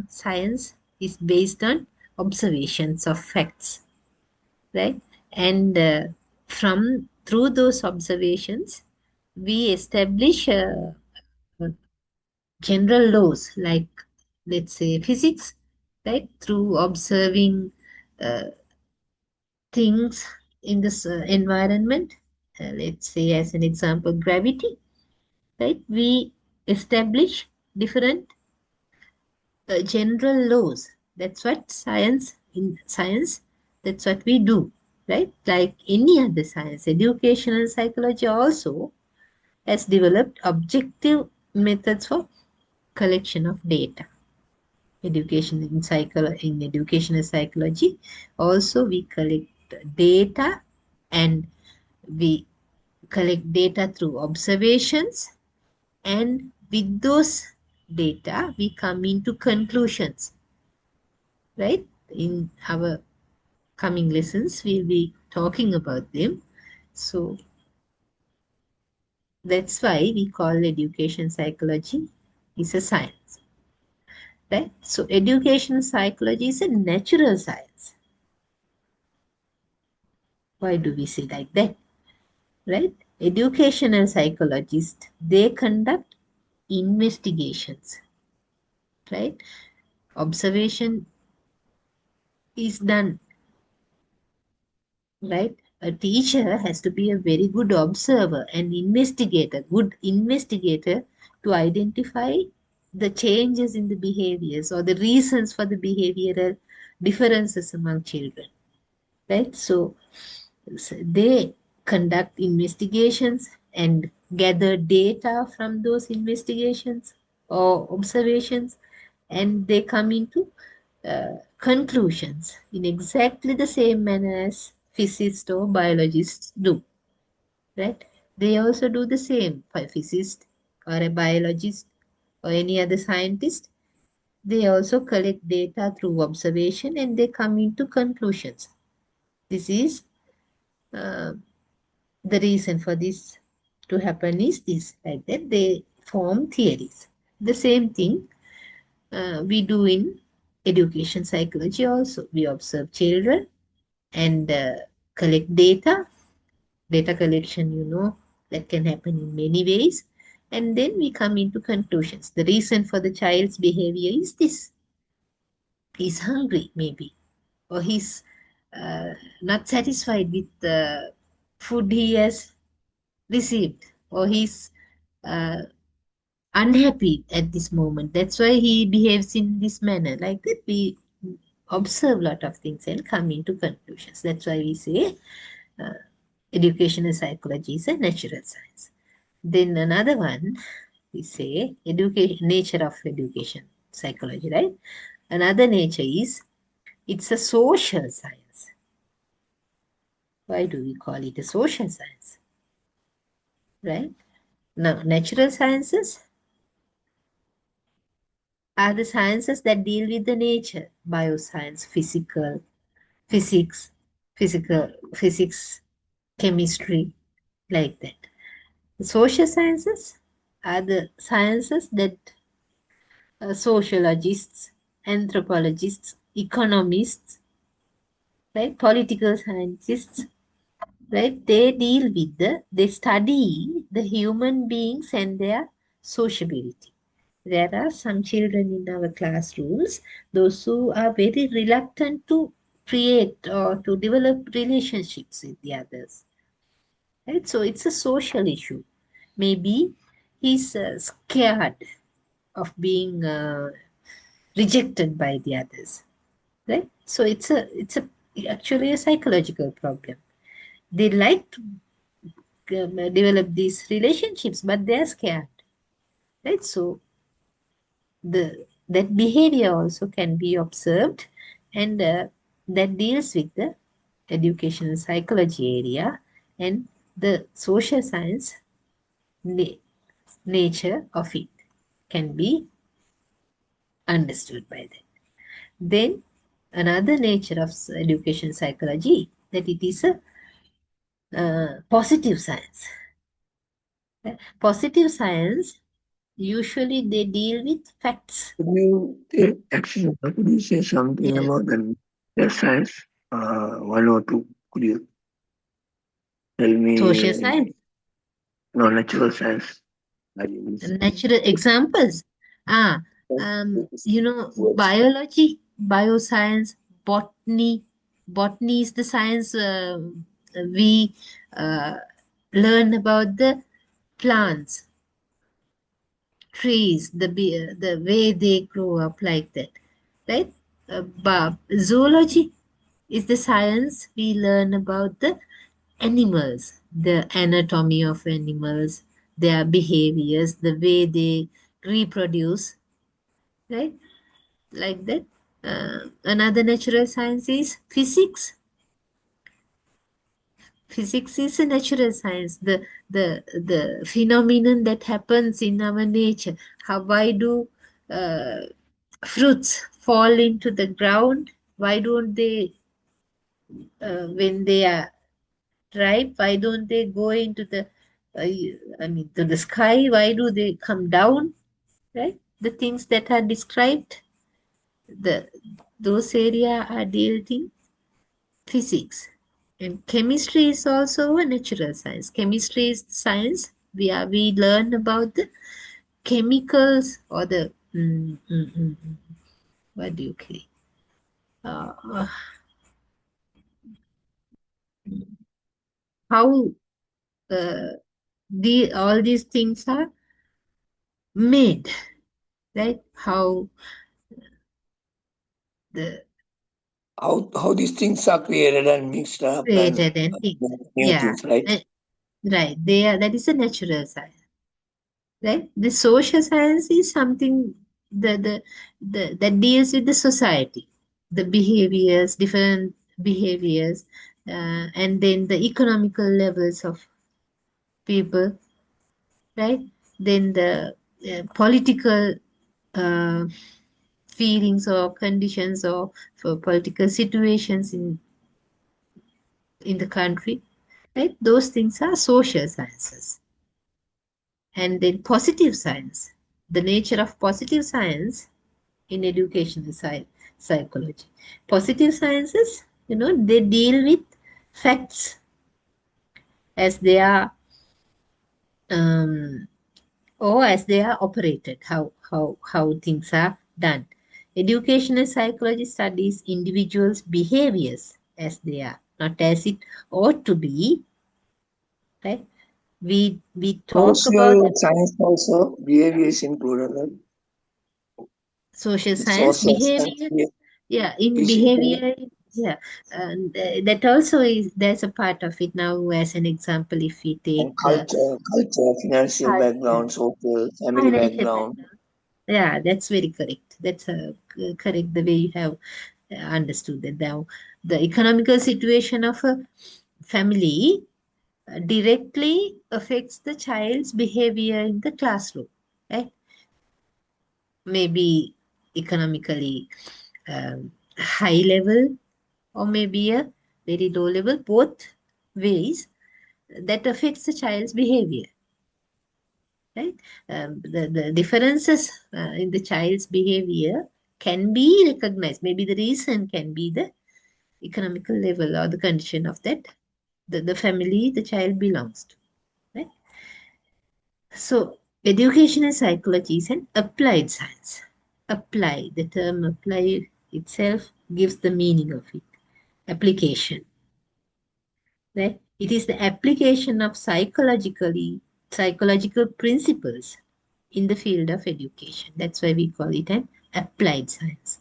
A: Science is based on observations of facts, right? And through those observations, we establish general laws like, let's say, physics, right? Through observing uh, things in this environment, let's say, as an example, gravity, right? We establish different general laws. That's what in science, that's what we do, right? Like any other science, educational psychology also has developed objective methods for collection of data. In educational psychology, also we collect data, and we collect data through observations, and with those data we come into conclusions, right? In our coming lessons we'll be talking about them. So that's why we call education psychology is a science, right? So education psychology is a natural science. Why do we say like that, right? Educational psychologists, they conduct investigations, right? Observation is done, right? A teacher has to be a very good observer and investigator, good investigator, to identify the changes in the behaviors or the reasons for the behavioral differences among children, right? So they conduct investigations and gather data from those investigations or observations, and they come into conclusions in exactly the same manner as physicists or biologists do, right? They also do the same. For a physicist or a biologist or any other scientist, they also collect data through observation and they come into conclusions. This is uh, the reason for this to happen is this, like that they form theories. The same thing we do in education psychology also. We observe children and collect data. Data collection, that can happen in many ways. And then we come into conclusions. The reason for the child's behavior is this. He's hungry, maybe, or he's not satisfied with the food he has received, or he's uh, unhappy at this moment. That's why he behaves in this manner. Like that, we observe a lot of things and come into conclusions. That's why we say uh, educational psychology is a natural science. Then another one, we say education, nature of education psychology, right? Another nature is it's a social science. Why do we call it a social science? Right? Now, natural sciences are the sciences that deal with the nature, bioscience, physics, chemistry, like that. The social sciences are the sciences that sociologists, anthropologists, economists, right, political scientists, right, they study the human beings and their sociability. There are some children in our classrooms, those who are very reluctant to create or to develop relationships with the others. Right? So it's a social issue. Maybe he's scared of being rejected by the others. Right? So it's actually a psychological problem. They like to develop these relationships, but they're scared. Right? So that behavior also can be observed, and that deals with the educational psychology area and the social science na- nature of it can be understood by that. Then another nature of education psychology, that it is a positive science. Positive science Usually they deal with facts.
D: Could you say something
A: Yes.
D: about the natural science? One or two. Could you tell
A: Social
D: me?
A: science,
D: No, natural science. I use.
A: natural examples. Ah, biology, bioscience, botany. Botany is the science we uh, learn about the plants, trees, the way they grow up like that, right? Zoology is the science we learn about the animals, the anatomy of animals, their behaviors, the way they reproduce, right? Like that. Another natural science is physics. Physics is a natural science. The phenomenon that happens in our nature. Why do fruits fall into the ground? Why don't they, when they are ripe, why don't they go into the, to the sky? Why do they come down? Right? The things that are described, the those area are dealt in physics. And chemistry is also a natural science. Chemistry is science where we learn about the chemicals or the what do you call it? Uh, how uh, all these things are made, right? How the
D: How these things are created and mixed up and
A: created and things.
D: new
A: Yeah,
D: things, right?
A: uh, right. They are, that is a natural science, right? The social science is something that deals with the society, the behaviors, different behaviors, and then the economical levels of people, right? Then the political uh, feelings or conditions or for political situations in the country, right? Those things are social sciences. And then positive science, the nature of positive science in educational psychology. Positive sciences, they deal with facts as they are, um, or as they are operated, how things are done. Educational psychology studies individuals' behaviors as they are, not as it ought to be, right? We talk about
D: Social
A: the
D: science also behavior is included, right?
A: social
D: The
A: science
D: social science
A: behavior. Yeah, in
D: is included.
A: behavior, yeah, and that also is, there's a part of it. Now as an example, if we take
D: And
A: the
D: culture, financial
A: culture,
D: background, social, family
A: financial
D: background.
A: background. Yeah, that's very correct. That's correct, the way you have understood that. Now the economical situation of a family directly affects the child's behavior in the classroom, right? Maybe economically high level, or maybe a very low level, both ways that affects the child's behavior, right? The differences in the child's behavior can be recognized. Maybe the reason can be the economical level or the condition of that, the family the child belongs to, right? So educational psychology is an applied science. Apply, the term apply itself gives the meaning of it. Application, right? It is the application of psychological principles in the field of education. That's why we call it an applied science,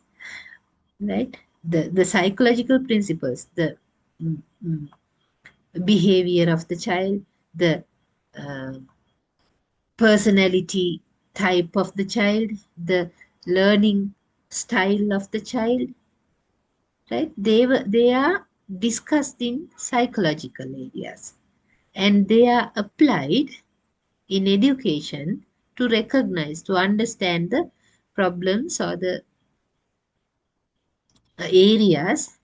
A: right? The psychological principles, the mm, mm, behavior of the child, the uh, personality type of the child, the learning style of the child, right? They are discussed in psychological areas, and they are applied in education to recognize, to understand the problems or the areas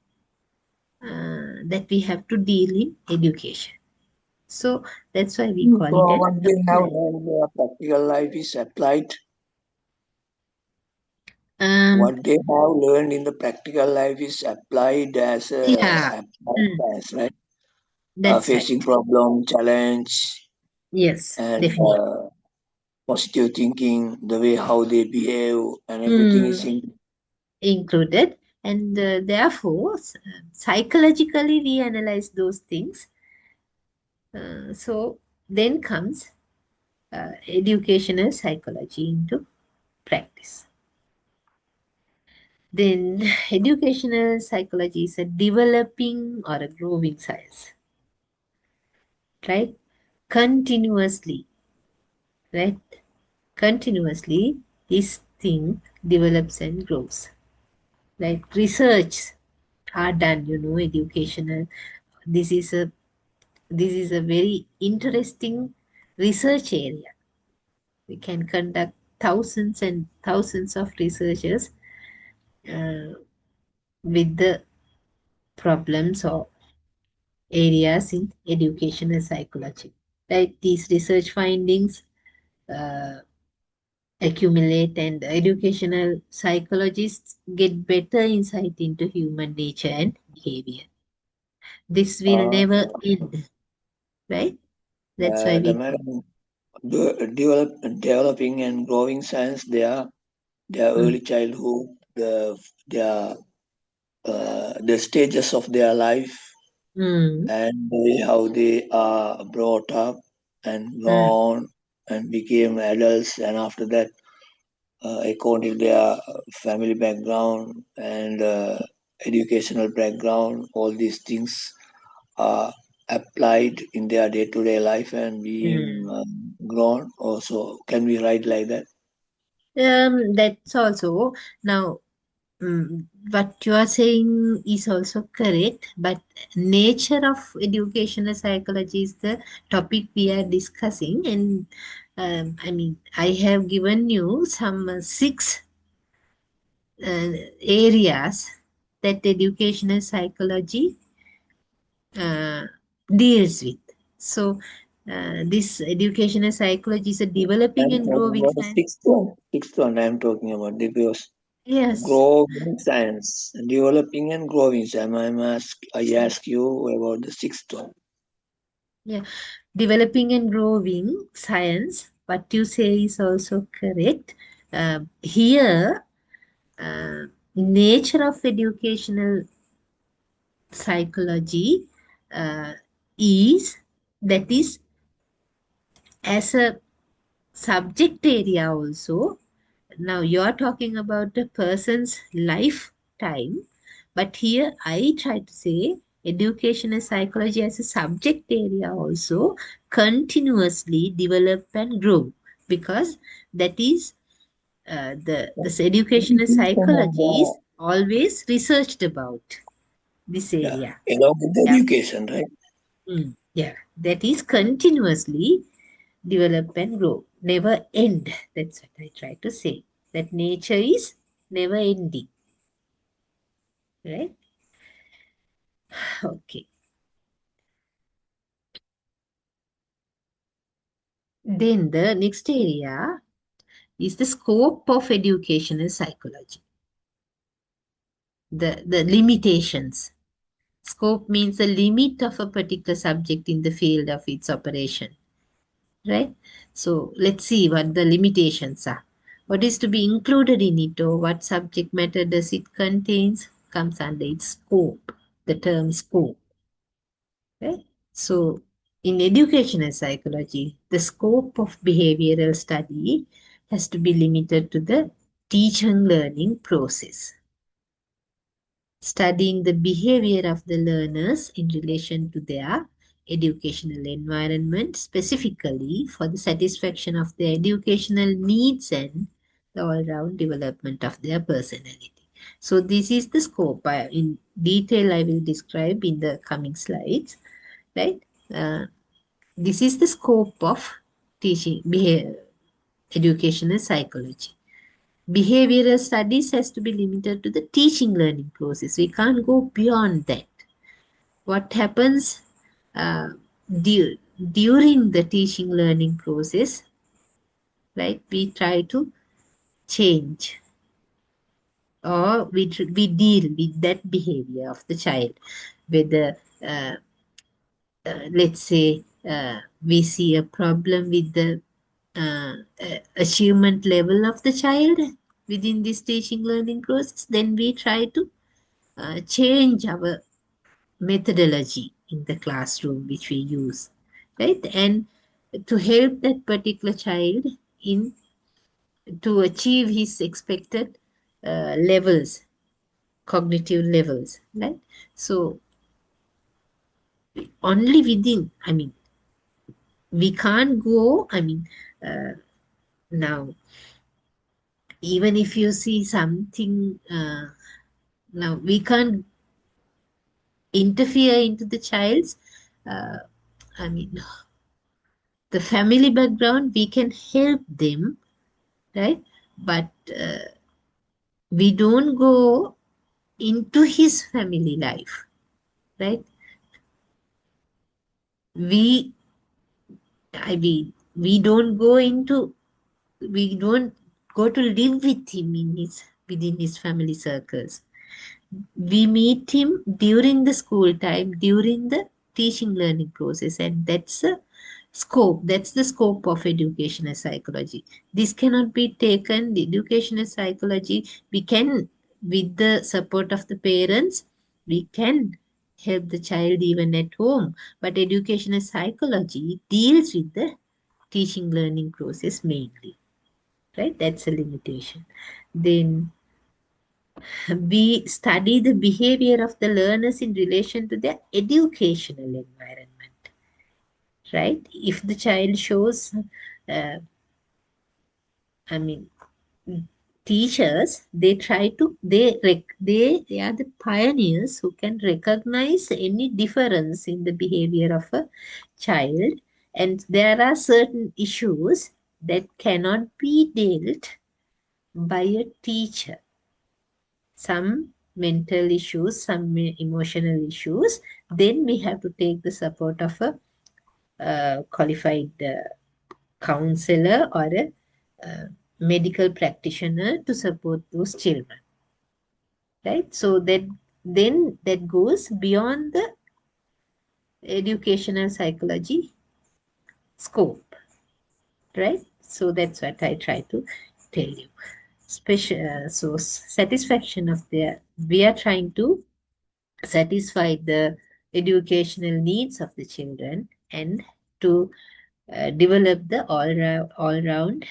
A: that we have to deal in education. So that's why we call it
D: So
A: an
D: what they have
A: applied.
D: learned in their practical life is applied.
A: Um,
D: What they have learned in the practical life is applied as
A: yeah,
D: applied
A: mm,
D: science, right?
A: that's right.
D: Facing problem, challenge,
A: Yes,
D: and
A: definitely.
D: positive thinking, the way how they behave, and everything is
A: Mm,
D: in.
A: included. And therefore, psychologically, we analyze those things. So then comes educational psychology into practice. Then, educational psychology is a developing or a growing science, right? Continuously, right? Continuously, this thing develops and grows. Like research are done, educational. This is a this is a very interesting research area. We can conduct thousands and thousands of researchers uh, with the problems or areas in educational psychology. Right? These research findings uh, accumulate, and educational psychologists get better insight into human nature and behavior. This will
D: Uh,
A: never end, right? That's why
D: the
A: we call.
D: madam developing and growing science, their
A: Mm,
D: early childhood, their the stages of their life,
A: mm,
D: and the way how they are brought up and
A: mm,
D: grown and became adults, and after that, according to their family background and educational background, all these things are applied in their day-to-day life and being
A: mm.
D: grown. Also, can we write like that?
A: That's also now. What you are saying is also correct, but nature of educational psychology is the topic we are discussing, and I mean, I have given you some six areas that educational psychology uh, deals with. So, this educational psychology is a developing
D: I'm
A: and
D: talking
A: growing
D: about the
A: science.
D: sixth one. Sixth one I'm talking about because
A: Yes.
D: growing science, developing and growing science. I ask you about the sixth one.
A: Yeah, developing and growing science, what you say is also correct. Here, nature of educational psychology uh, is that is as a subject area also. Now you're talking about a person's lifetime, but here I try to say education and psychology as a subject area also continuously develop and grow, because that is the this educational
D: Some of
A: psychology
D: the
A: is always researched about this
D: yeah,
A: area.
D: along with the
A: Yeah.
D: education, right?
A: Yeah, that is continuously develop and grow, never end. That's what I try to say. That nature is never ending, right? Okay. Then the next area is the scope of educational psychology. The limitations. Scope means the limit of a particular subject in the field of its operation, right? So let's see what the limitations are. What is to be included in it, or what subject matter does it contains, comes under its scope, the term scope, right? So in educational psychology, the scope of behavioral study has to be limited to the teaching learning process, studying the behavior of the learners in relation to their educational environment, specifically for the satisfaction of their educational needs and the all-round development of their personality. So this is the scope. In detail, I will describe in the coming slides, right? Uh, this is the scope of teaching educational psychology. Behavioral studies has to be limited to the teaching learning process. We can't go beyond that. What happens uh, during the teaching learning process, right, we try to change, or we deal with that behavior of the child, whether let's say we see a problem with the achievement level of the child within this teaching learning process, then we try to change our methodology in the classroom which we use, right, and to help that particular child in to achieve his expected levels, cognitive levels, right. So only within, I mean, we can't go, I mean, now even if you see something, now we can't interfere into the child's, uh, I mean, the family background. We can help them, right, but we don't go into his family life, right. we we don't go into, we don't go to live with him in his, within his family circles. We meet him during the school time, during the teaching learning process, and that's the scope of educational psychology. This cannot be taken, the educational psychology, we can, with the support of the parents, we can help the child even at home, but educational psychology deals with the teaching learning process mainly, right. That's a limitation. Then we study the behavior of the learners in relation to their educational environment, right. If the child shows, uh, I mean, teachers, they try to, they are the pioneers who can recognize any difference in the behavior of a child, and there are certain issues that cannot be dealt by a teacher. Some mental issues, some emotional issues, then we have to take the support of a qualified counselor or a medical practitioner to support those children, right. So that, then that goes beyond the educational psychology scope, right. So that's what I try to tell you. Special, so satisfaction of their, we are trying to satisfy the educational needs of the children and to develop the all round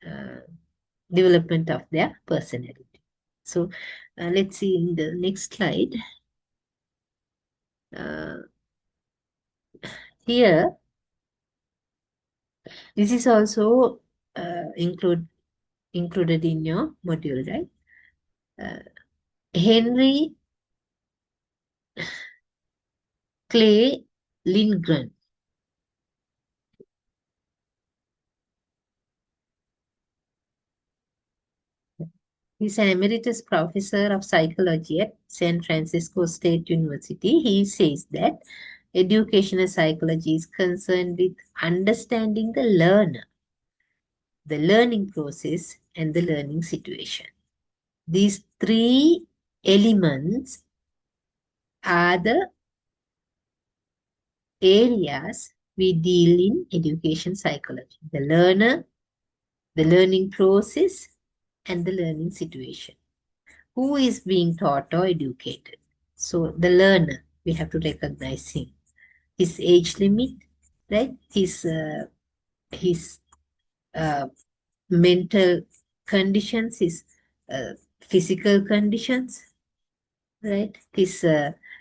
A: uh, development of their personality. So let's see in the next slide. Uh, Here, this is also included in your module, right? Henry Clay Lindgren. He's an emeritus professor of psychology at San Francisco State University. He says that educational psychology is concerned with understanding the learner, the learning process, and the learning situation. These three elements are the areas we deal in education psychology: the learner, the learning process, and the learning situation. Who is being taught or educated? So the learner, we have to recognize him, his age limit, right? His mental conditions, his physical conditions, right? His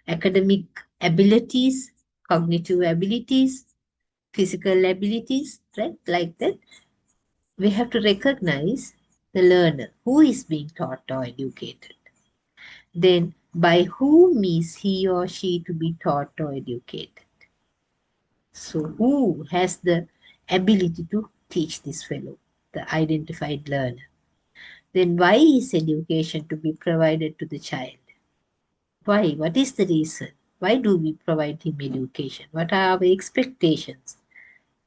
A: academic abilities, cognitive abilities, physical abilities, right? Like that, we have to recognize the learner, who is being taught or educated. Then, by whom is he or she to be taught or educated? So, who has the ability to teach this fellow, the identified learner? Then, why is education to be provided to the child? Why? What is the reason? Why do we provide him education? What are our expectations,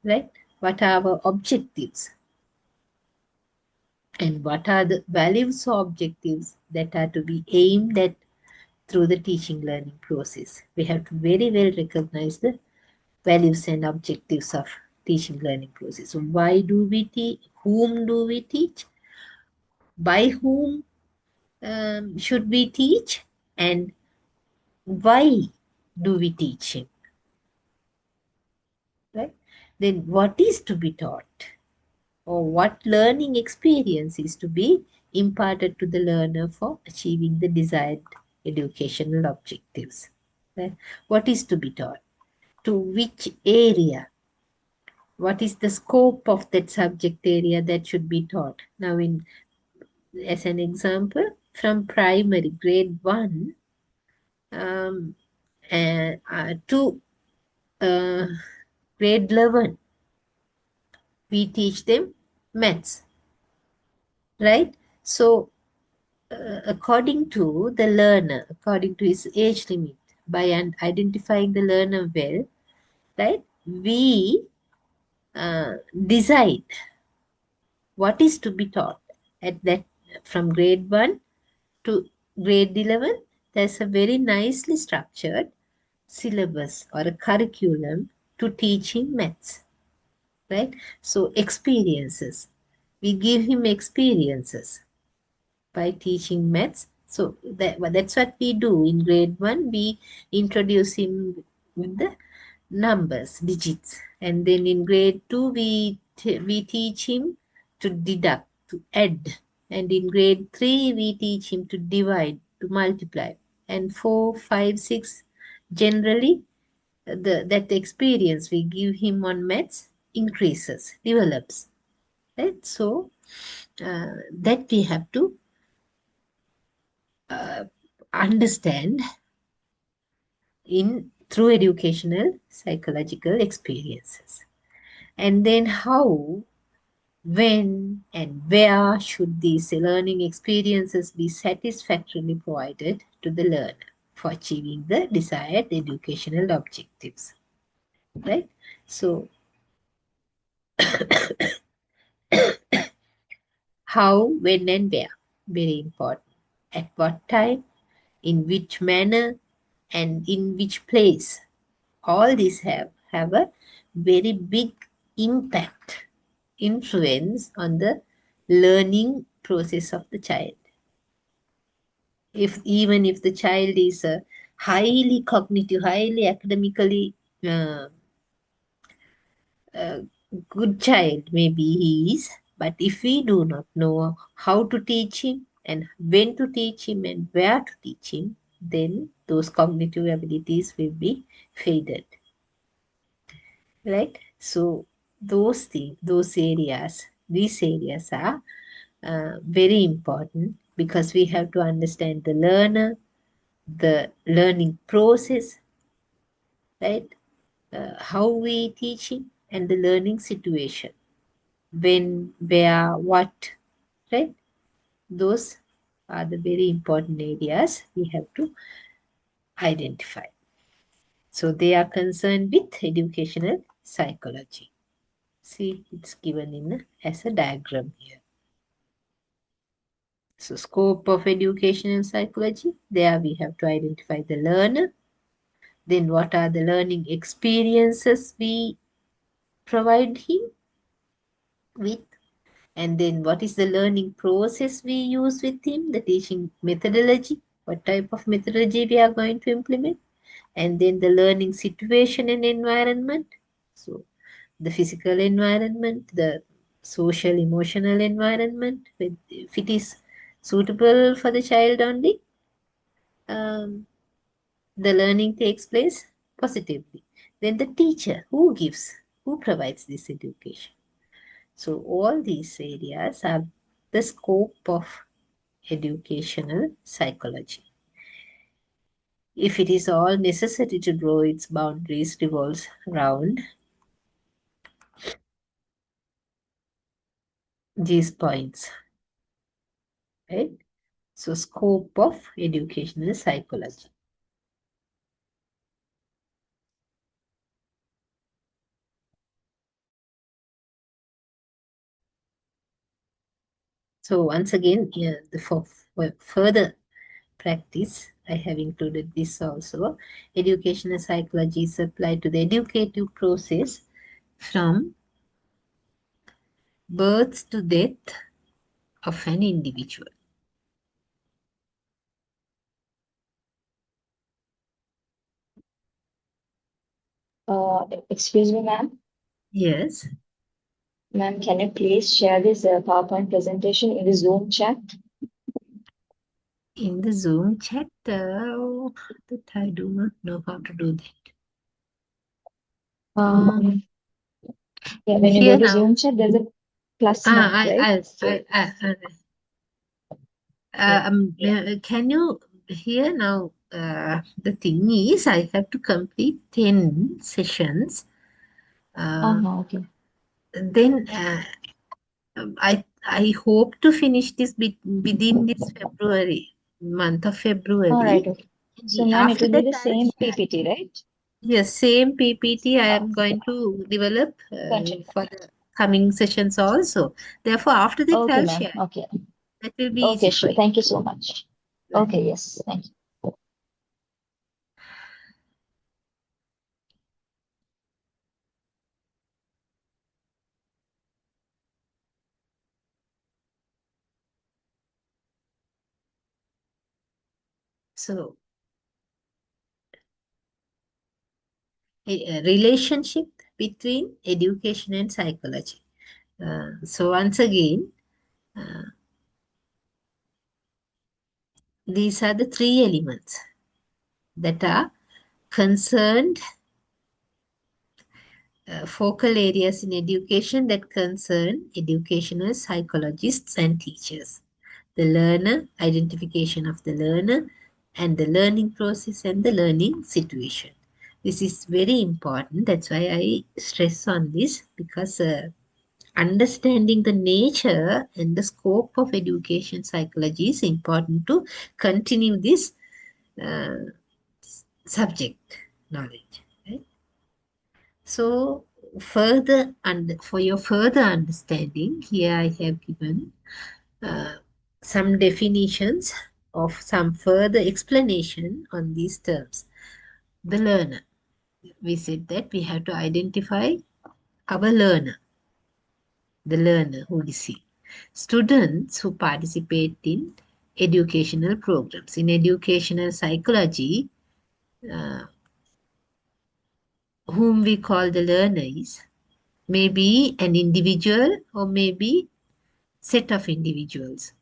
A: right? What are our objectives? And what are the values or objectives that are to be aimed at through the teaching learning process? We have to very well recognize the values and objectives of teaching learning process. So why do we teach? Whom do we teach? By whom should we teach? And why do we teach him? Right? Then what is to be taught? Or what learning experience is to be imparted to the learner for achieving the desired educational objectives? Right? What is to be taught? To which area? What is the scope of that subject area that should be taught? Now, as an example, from primary grade 1 um, to grade 11, we teach them maths, right? So, according to the learner, according to his age limit, by identifying the learner well, right, we decide what is to be taught at that from grade 1 to grade 11. There's a very nicely structured syllabus or a curriculum to teaching maths, right? So experiences, we give him experiences by teaching maths. So that's what we do in grade 1. We introduce him with the numbers, digits, and then in grade 2 we teach him to deduct, to add, and in grade 3 we teach him to divide, to multiply, and 4, 5, 6, generally that experience we give him on maths increases, develops, right? So that we have to understand in through educational psychological experiences. And then how, when, and where should these learning experiences be satisfactorily provided to the learner for achieving the desired educational objectives, right? So how, when, and where, very important. At what time, in which manner, and in which place. All these have a very big impact, influence on the learning process of the child. Even if the child is a highly cognitive, highly academically uh, good child, maybe he is, but if we do not know how to teach him and when to teach him and where to teach him, then those cognitive abilities will be faded, right? So these areas are very important because we have to understand the learner, the learning process, right? How we teach him and the learning situation, when, where, what, right? Those are the very important areas we have to identify. So they are concerned with educational psychology. See, it's given as a diagram here. So scope of educational psychology, there we have to identify the learner. Then what are the learning experiences we provide him with? And then what is the learning process we use with him, the teaching methodology, what type of methodology we are going to implement, and then the learning situation and environment. So the physical environment, the social emotional environment, if it is suitable for the child only, um, the learning takes place positively. Then the teacher, who provides this education. So all these areas are the scope of educational psychology. If it is all necessary to draw its boundaries revolves around these points, right? So scope of educational psychology. So once again, for further practice, I have included this also. Educational psychology is applied to the educative process from birth to death of an individual.
C: Excuse me, ma'am.
A: Yes,
C: Ma'am, can you please share this PowerPoint presentation in the Zoom chat?
A: in the Zoom chat, that I do not know how to do that.
C: Um, yeah, when you go
A: Here
C: to
A: now,
C: Zoom chat, there's a plus mark, right? So,
A: can you hear now? The thing is, I have to complete 10 sessions.
C: okay.
A: Then I hope to finish this within this month of
C: All right,
A: February.
C: okay. So, ma'am, it
A: After
C: will be
A: that,
C: the
A: I'll
C: same
A: share.
C: PPT, right?
A: Yes, same PPT I
C: Oh,
A: am going to develop
C: continue.
A: for the coming sessions also. Therefore, after that,
C: Okay,
A: I'll
C: ma'am.
A: share.
C: Okay.
A: That will be easy
C: Okay,
A: for
C: sure.
A: you.
C: Thank you so much.
A: Right.
C: Okay, yes. Thank you.
A: So, a relationship between education and psychology. So, once again, these are the three elements that are concerned, focal areas in education that concern educational psychologists and teachers. The learner, identification of the learner, and the learning process and the learning situation. This is very important. That's why I stress on this, because understanding the nature and the scope of education psychology is important to continue this uh, subject knowledge. Right? So, for your further understanding, here I have given uh, some definitions of some further explanation on these terms. The learner. We said that we have to identify our learner, the learner who is he. Students who participate in educational programs. In educational psychology, uh, whom we call the learner is maybe an individual or maybe set of individuals,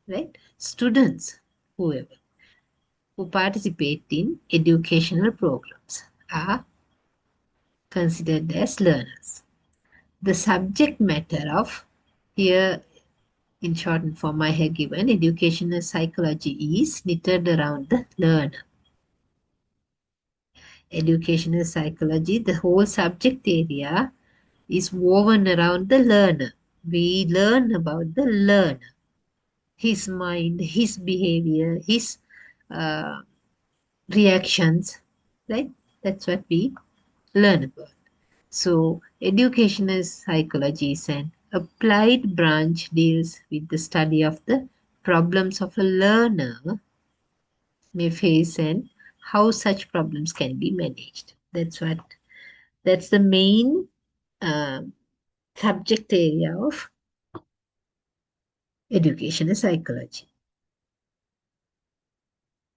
A: right? Students, whoever, who participate in educational programs are considered as learners. The subject matter of here, in shortened form, I have given educational psychology is knitted around the learner. Educational psychology, the whole subject area is woven around the learner. We learn about the learner, his mind, his behavior, his uh, reactions, right? That's what we learn about. So, educational psychology is an applied branch deals with the study of the problems of a learner may face and how such problems can be managed. That's the main uh, subject area of educational psychology.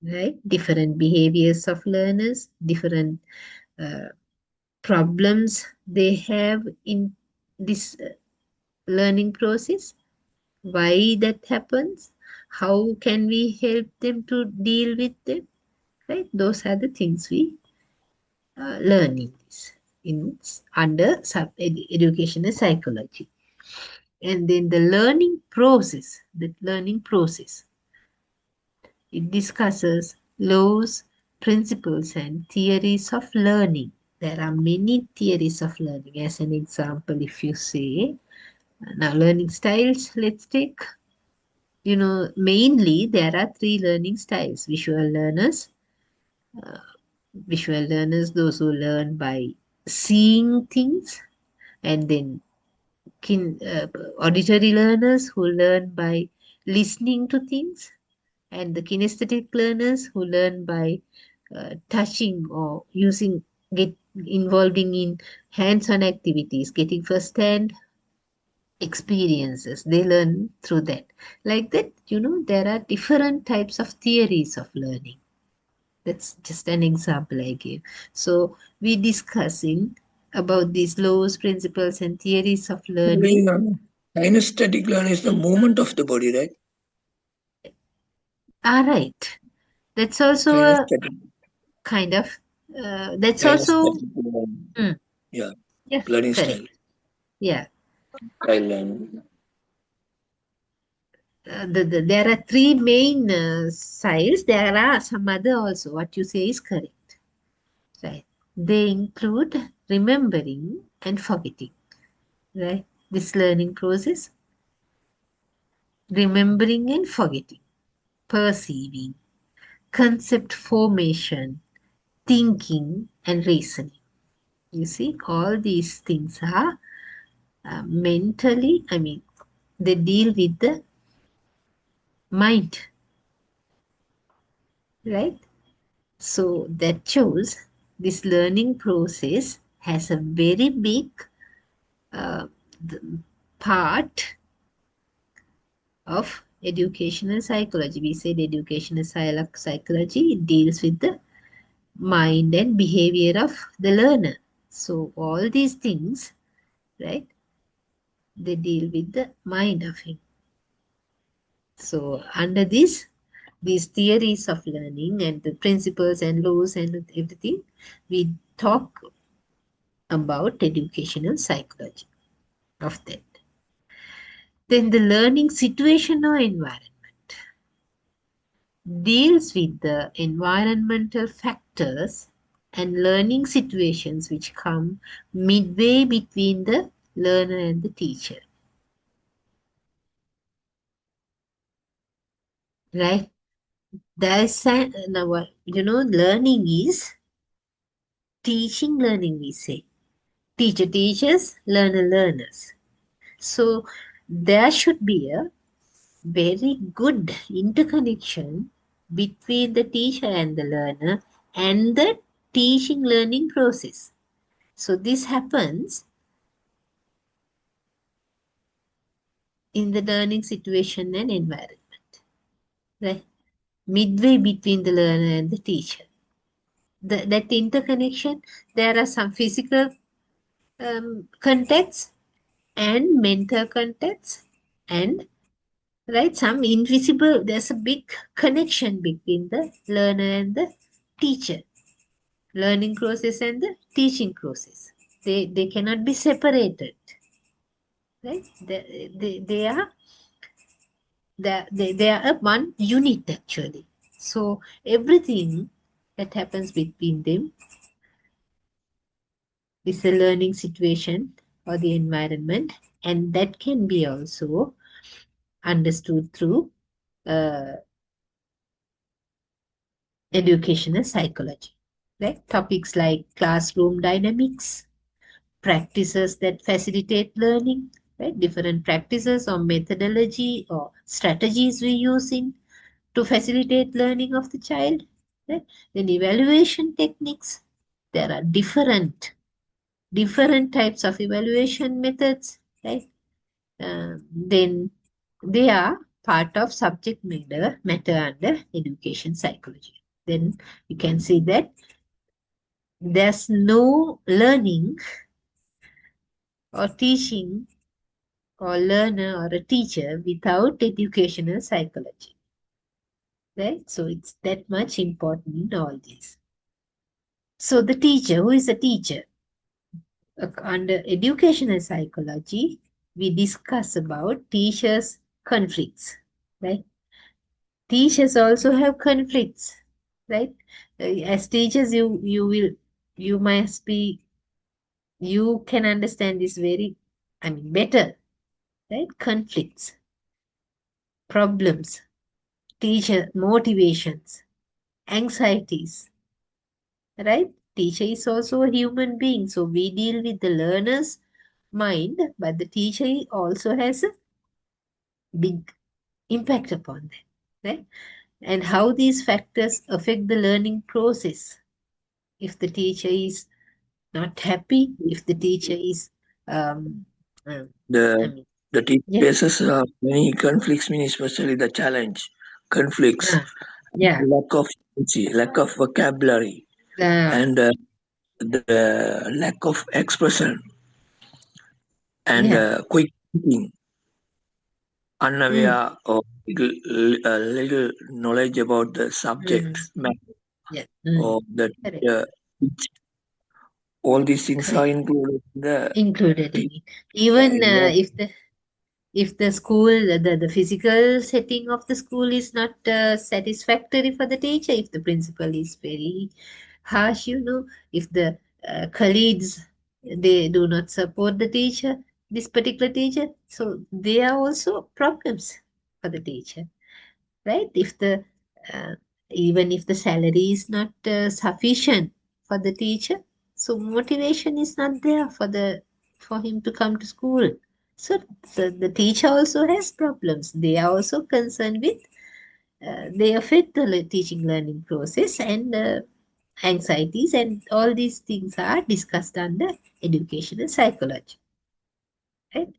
A: Right? Different behaviors of learners, different uh, problems they have in this learning process, why that happens, how can we help them to deal with them, right? Those are the things we learn in this, under educational psychology. And then the learning process, it discusses laws, principles, and theories of learning. There are many theories of learning. As an example, if you say, now learning styles, let's take, mainly there are three learning styles. Visual learners, those who learn by seeing things, and then kin, uh, auditory learners who learn by listening to things, and the kinesthetic learners who learn by touching or get involving in hands-on activities, getting first-hand experiences. They learn through that. Like that, there are different types of theories of learning. That's just an example I gave. So we're discussing about these laws, principles, and theories of learning.
D: Kinesthetic learning is the movement of the body, right?
A: All right. That's also a
D: Kinesthetic,
A: kind of, that's also,
D: kinesthetic learning.
A: mm,
D: Yeah,
A: yes,
D: learning style.
A: correct. Yeah.
D: Style learning.
A: There are three main styles. There are some other also. What you say is correct. Right. They include remembering and forgetting. Right. This learning process, remembering and forgetting, perceiving, concept formation, thinking, and reasoning. You see, all these things are mentally, they deal with the mind, right? So that shows this learning process has a very big uh, part of educational psychology. We said educational psychology deals with the mind and behavior of the learner. So all these things, right, they deal with the mind of him. So under these theories of learning and the principles and laws and everything, we talk about educational psychology of that. Then the learning situation or environment deals with the environmental factors and learning situations which come midway between the learner and the teacher. Right? Learning is teaching learning, we say. Teacher teaches, learner learners. So there should be a very good interconnection between the teacher and the learner and the teaching learning process. So this happens in the learning situation and environment, right? Midway between the learner and the teacher. That interconnection, there are some physical contexts and mental contexts, and right, some invisible, there's a big connection between the learner and the teacher, learning process and the teaching process. They cannot be separated, right? They are a one unit actually. So everything that happens between them is a learning situation or the environment, and that can be also understood through uh, educational psychology, right? Topics like classroom dynamics, practices that facilitate learning, right? Different practices or methodology or strategies we use in to facilitate learning of the child, right? Then evaluation techniques. There are different types of evaluation methods, right? Then they are part of subject matter under education psychology. Then you can see that there's no learning or teaching or learner or a teacher without educational psychology, right? So it's that much important in all this. So the teacher, who is a teacher? Under educational psychology, we discuss about teachers' conflicts, right? Teachers also have conflicts, right? As teachers, you must be, you can understand this better, right? Conflicts, problems, teacher motivations, anxieties, right? Teacher is also a human being, so we deal with the learner's mind, but the teacher also has a big impact upon them, right? And how these factors affect the learning process. If the teacher is not happy, if the teacher is, um, I
D: The
A: mean,
D: the team
A: yeah,
D: faces many conflicts, meaning especially the challenge, conflicts,
A: yeah,
D: lack of fluency, lack of vocabulary,
A: uh,
D: and the lack of expression and
A: yeah,
D: quick thinking,
A: mm,
D: unaware or little knowledge about the subject
A: mm,
D: matter
A: yeah,
D: or the
A: correct,
D: all these things are
A: correct,
D: included in the
A: included in
D: team,
A: it. Even
D: in the
A: if the school, the physical setting of the school is not satisfactory for the teacher, if the principal is very harsh, if the colleagues, they do not support the teacher, this particular teacher, so there are also problems for the teacher, right? If the uh, even if the salary is not sufficient for the teacher, so motivation is not there for him to come to school. So the teacher also has problems. They are also concerned with, they affect the teaching learning process, and anxieties, and all these things are discussed under educational psychology, right?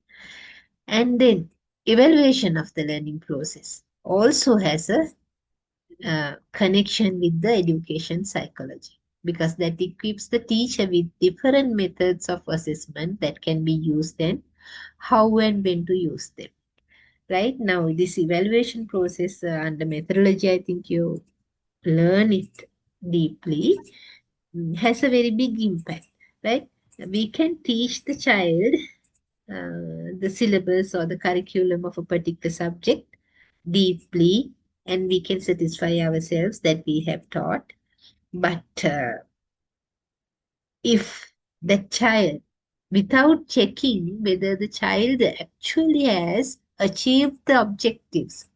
A: And then evaluation of the learning process also has a connection with the education psychology, because that equips the teacher with different methods of assessment that can be used, and how and when to use them. Right now, this evaluation process under methodology, I think you learn it deeply, has a very big impact, right? We can teach the child the syllabus or the curriculum of a particular subject deeply, and we can satisfy ourselves that we have taught. But if the child, without checking whether the child actually has achieved the objectives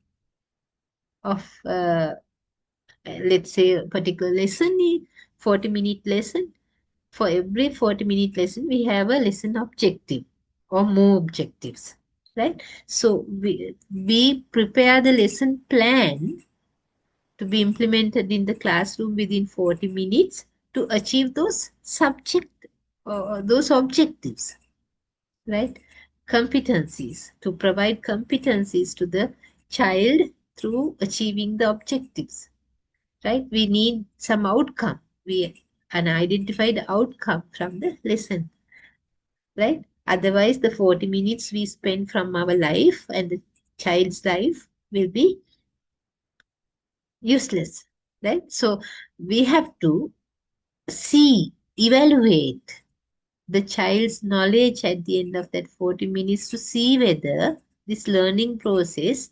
A: of, let's say, a particular lesson, 40-minute lesson, for every 40-minute lesson, we have a lesson objective or more objectives, right? So we prepare the lesson plan to be implemented in the classroom within 40 minutes to achieve those subject or those objectives, right? Competencies, to provide competencies to the child through achieving the objectives, right? We need some outcome. An identified outcome from the lesson, right? Otherwise, the 40 minutes we spend from our life and the child's life will be useless, right? So we have to see, evaluate the child's knowledge at the end of that 40 minutes to see whether this learning process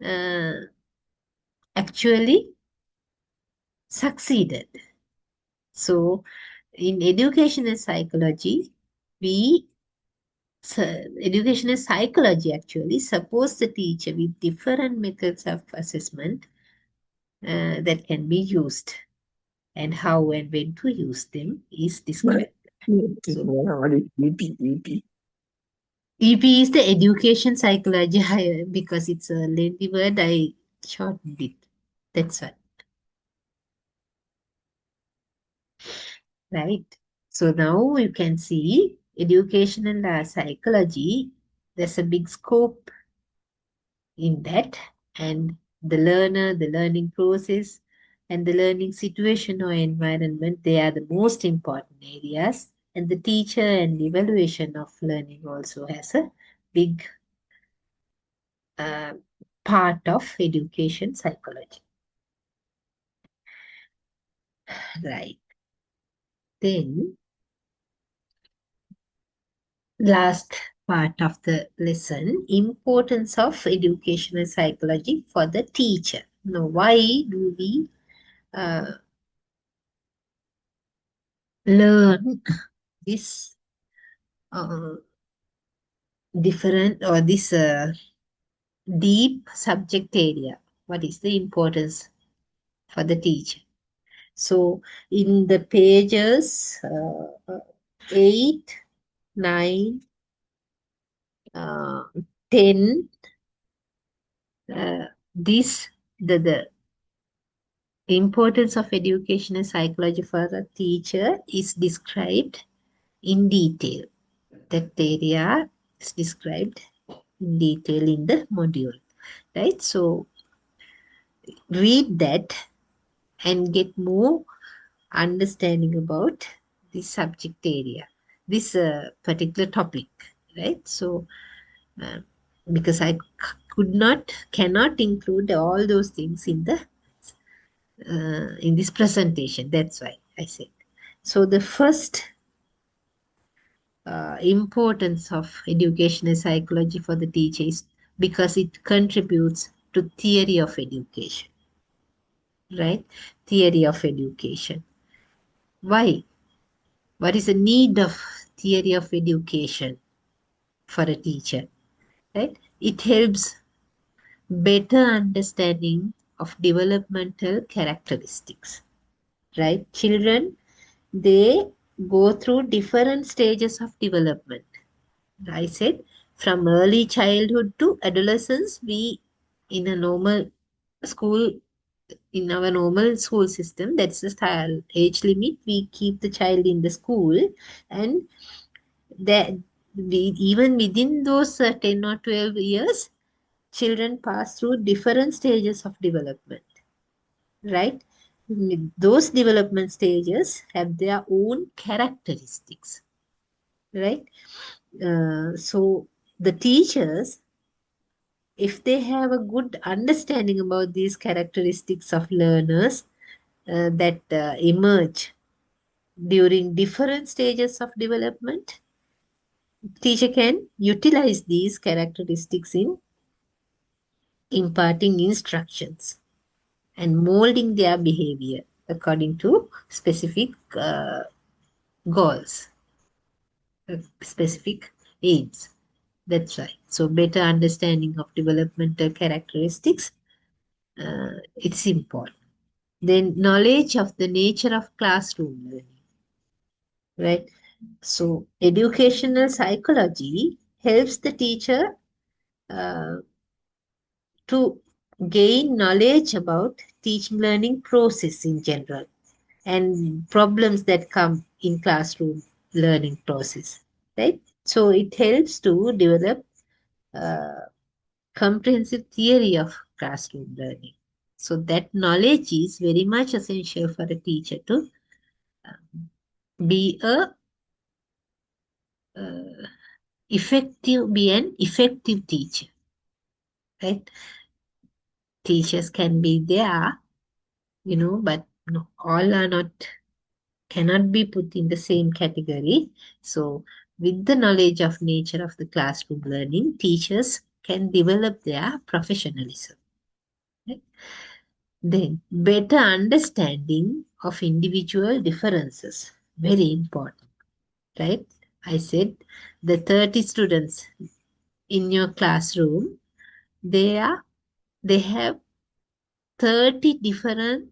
A: uh, actually succeeded. So, in educational psychology, we educational psychology actually supports the teacher with different methods of assessment that can be used, and how and when to use them is described. So
D: what is EP?
A: EP is the education psychology. Because it's a lengthy word, I shortened it. That's why, right? So now you can see educational psychology, there's a big scope in that, and the learner, the learning process, and the learning situation or environment, they are the most important areas. And the teacher and evaluation of learning also has a big uh, part of education psychology. Right. Then, last part of the lesson, importance of educational psychology for the teacher. Now, why do we uh, learn this uh, different, or this deep subject area? What is the importance for the teacher? So, in the pages 8, 9, uh, 10, This the importance of education and psychology for a teacher is described in detail. That area is described in detail in the module, right? So read that and get more understanding about this subject area, this particular topic, right? So because I cannot include all those things in this presentation. That's why I said. So the first importance of education and psychology for the teacher is because it contributes to theory of education, right? Theory of education. Why? What is the need of theory of education for a teacher, right? It helps better understanding of developmental characteristics, right? Children, they go through different stages of development. I said from early childhood to adolescence, we in a normal school, in our normal school system, that's the style age limit. We keep the child in the school, and that even within those 10 or 12 years, children pass through different stages of development, right? Those development stages have their own characteristics, right? So the teachers, if they have a good understanding about these characteristics of learners that emerge during different stages of development, teacher can utilize these characteristics in imparting instructions and molding their behavior according to specific goals, specific aims. That's right. So better understanding of developmental characteristics, it's important. Then knowledge of the nature of classroom learning, right? So educational psychology helps the teacher uh, to gain knowledge about teaching learning process in general and problems that come in classroom learning process, right? So it helps to develop comprehensive theory of classroom learning. So that knowledge is very much essential for a teacher to be be an effective teacher, right? Teachers can be there, but no, all are not, cannot be put in the same category. So with the knowledge of nature of the classroom learning, teachers can develop their professionalism. Right? Then better understanding of individual differences, very important, right? I said the 30 students in your classroom, they have 30 different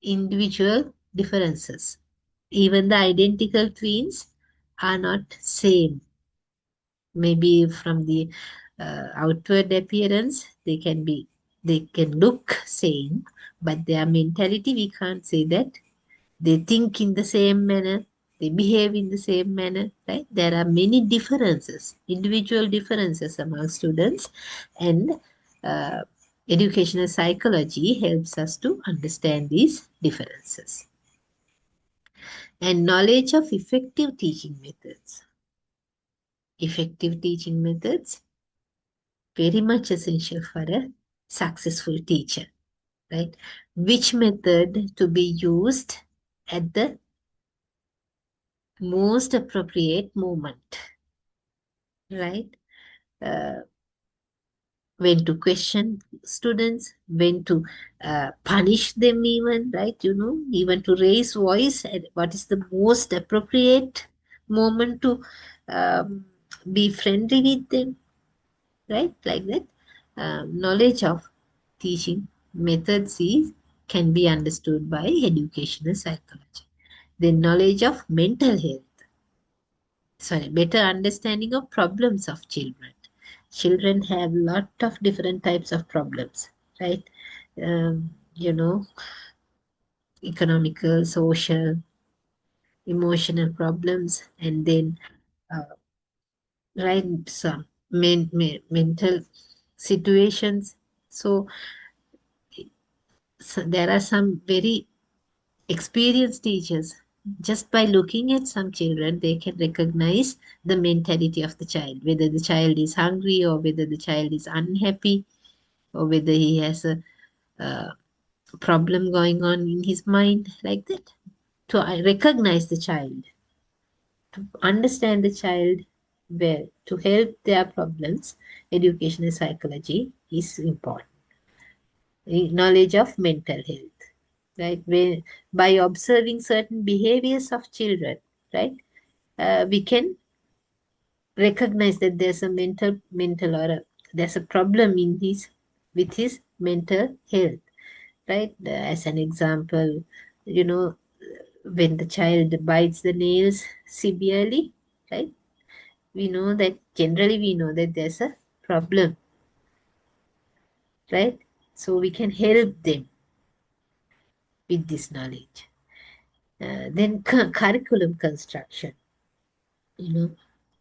A: individual differences. Even the identical twins are not same. Maybe from the outward appearance, they can look same, but their mentality, we can't say that. They think in the same manner, they behave in the same manner, right? There are many differences, individual differences among students, and uh, educational psychology helps us to understand these differences. And knowledge of effective teaching methods. Effective teaching methods, very much essential for a successful teacher, right? Which method to be used at the most appropriate moment, right? Uh, when to question students, when to punish them even, right? Even to raise voice, and what is the most appropriate moment to be friendly with them, right? Like that. Knowledge of teaching methods can be understood by educational psychology. Then knowledge of mental health. Sorry, better understanding of problems of children. Children have lot of different types of problems, right? You know, economical, social, emotional problems, and then uh, right, some mental situations. So, there are some very experienced teachers. Just by looking at some children, they can recognize the mentality of the child, whether the child is hungry or whether the child is unhappy or whether he has a problem going on in his mind, like that. To recognize the child, to understand the child well, to help their problems, educational psychology is important. Knowledge of mental health, right? By observing certain behaviors of children, right, we can recognize that there's a mental or there's a problem in his with his mental health, right? As an example, you know, when the child bites the nails severely, right? We know that there's a problem, right? So we can help them with this knowledge. Then curriculum construction, you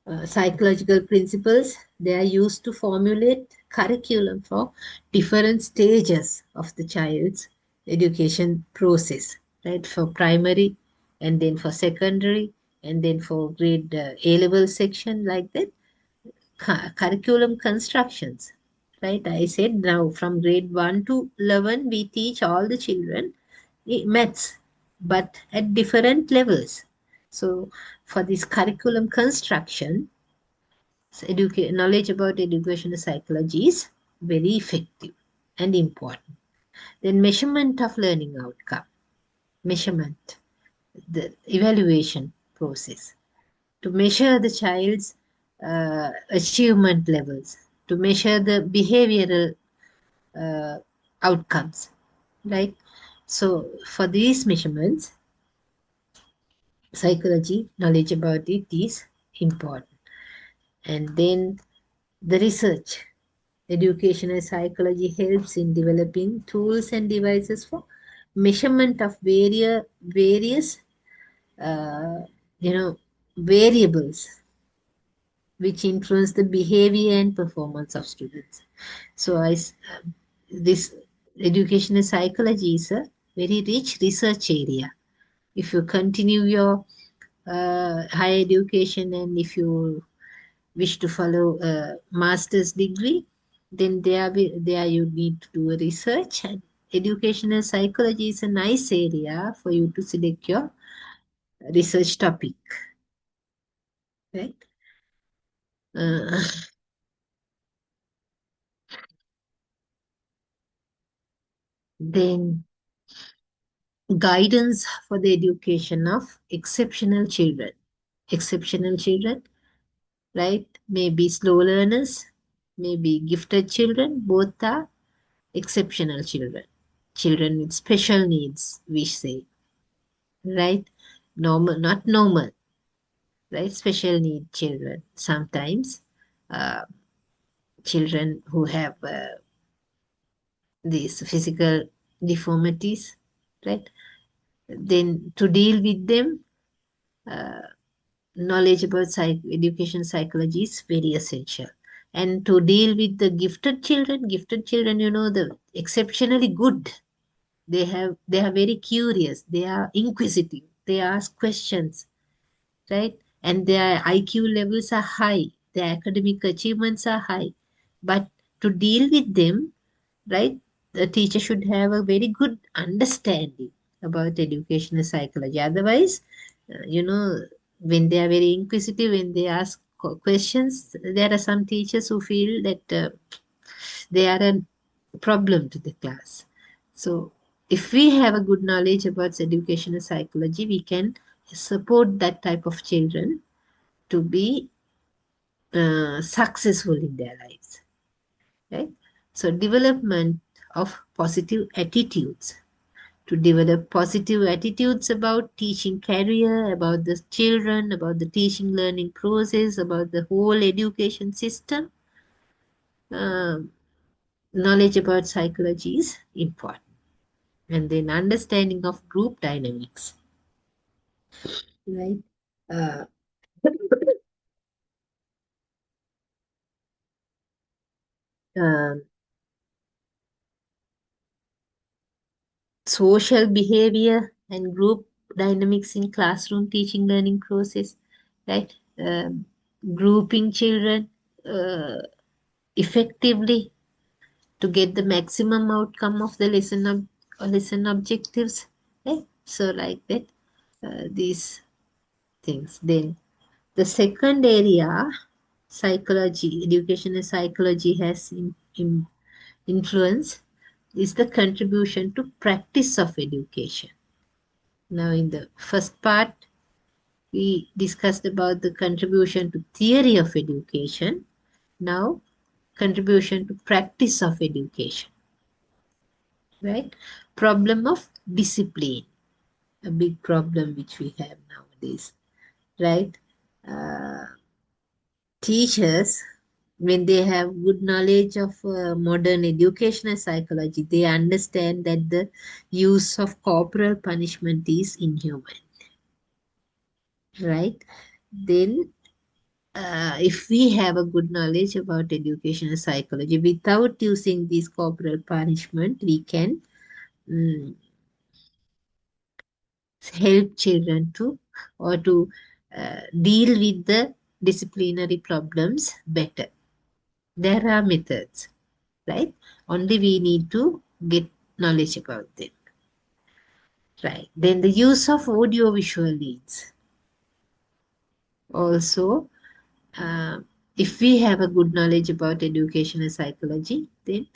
A: know, psychological principles, they are used to formulate curriculum for different stages of the child's education process, right? For primary, and then for secondary, and then for grade A level section, like that. Curriculum constructions, right? I said now from grade 1 to 11, we teach all the children maths, but at different levels. So for this curriculum construction, knowledge about educational psychology is very effective and important. Then measurement of learning outcome, measurement, the evaluation process, to measure the child's achievement levels, to measure the behavioral uh, outcomes, right? So for these measurements, psychology knowledge about it is important. And then the research, educational psychology helps in developing tools and devices for measurement of various uh, you know variables which influence the behavior and performance of students. So this educational psychology is a very rich research area. If you continue your higher education and if you wish to follow a master's degree, then there you need to do a research. And educational psychology is a nice area for you to select your research topic, right? Uh, then guidance for the education of exceptional children, right? Maybe slow learners, maybe gifted children, both are exceptional children. Children with special needs, we say, right? Normal, not normal, right? Special need children. Sometimes uh, children who have these physical deformities, right? Then to deal with them, uh, knowledge about education psychology is very essential. And to deal with the gifted children, the exceptionally good. They are very curious. They are inquisitive. They ask questions, right? And their IQ levels are high. Their academic achievements are high. But to deal with them, right, the teacher should have a very good understanding about educational psychology. Otherwise, when they are very inquisitive, when they ask questions, there are some teachers who feel that they are a problem to the class. So, if we have a good knowledge about educational psychology, we can support that type of children to be successful in their lives, right? So, development of positive attitudes, to develop positive attitudes about teaching career, about the children, about the teaching learning process, about the whole education system, knowledge about psychology is important. And then understanding of group dynamics, right? Uh, um, social behavior and group dynamics in classroom teaching learning process, right? Grouping children effectively to get the maximum outcome of the lesson objectives, right? So like that, these things. Then the second area, psychology, education and psychology has influence, is the contribution to practice of education. Now, in the first part, we discussed about the contribution to theory of education. Now, contribution to practice of education, right? Problem of discipline, a big problem which we have nowadays, right? Teachers, when they have good knowledge of modern educational psychology, they understand that the use of corporal punishment is inhuman, right? Then if we have a good knowledge about educational psychology, without using this corporal punishment, we can mm, help children to or to deal with the disciplinary problems better. There are methods, right? Only we need to get knowledge about them, right? Then the use of audio visual aids. Also, if we have a good knowledge about educational psychology, then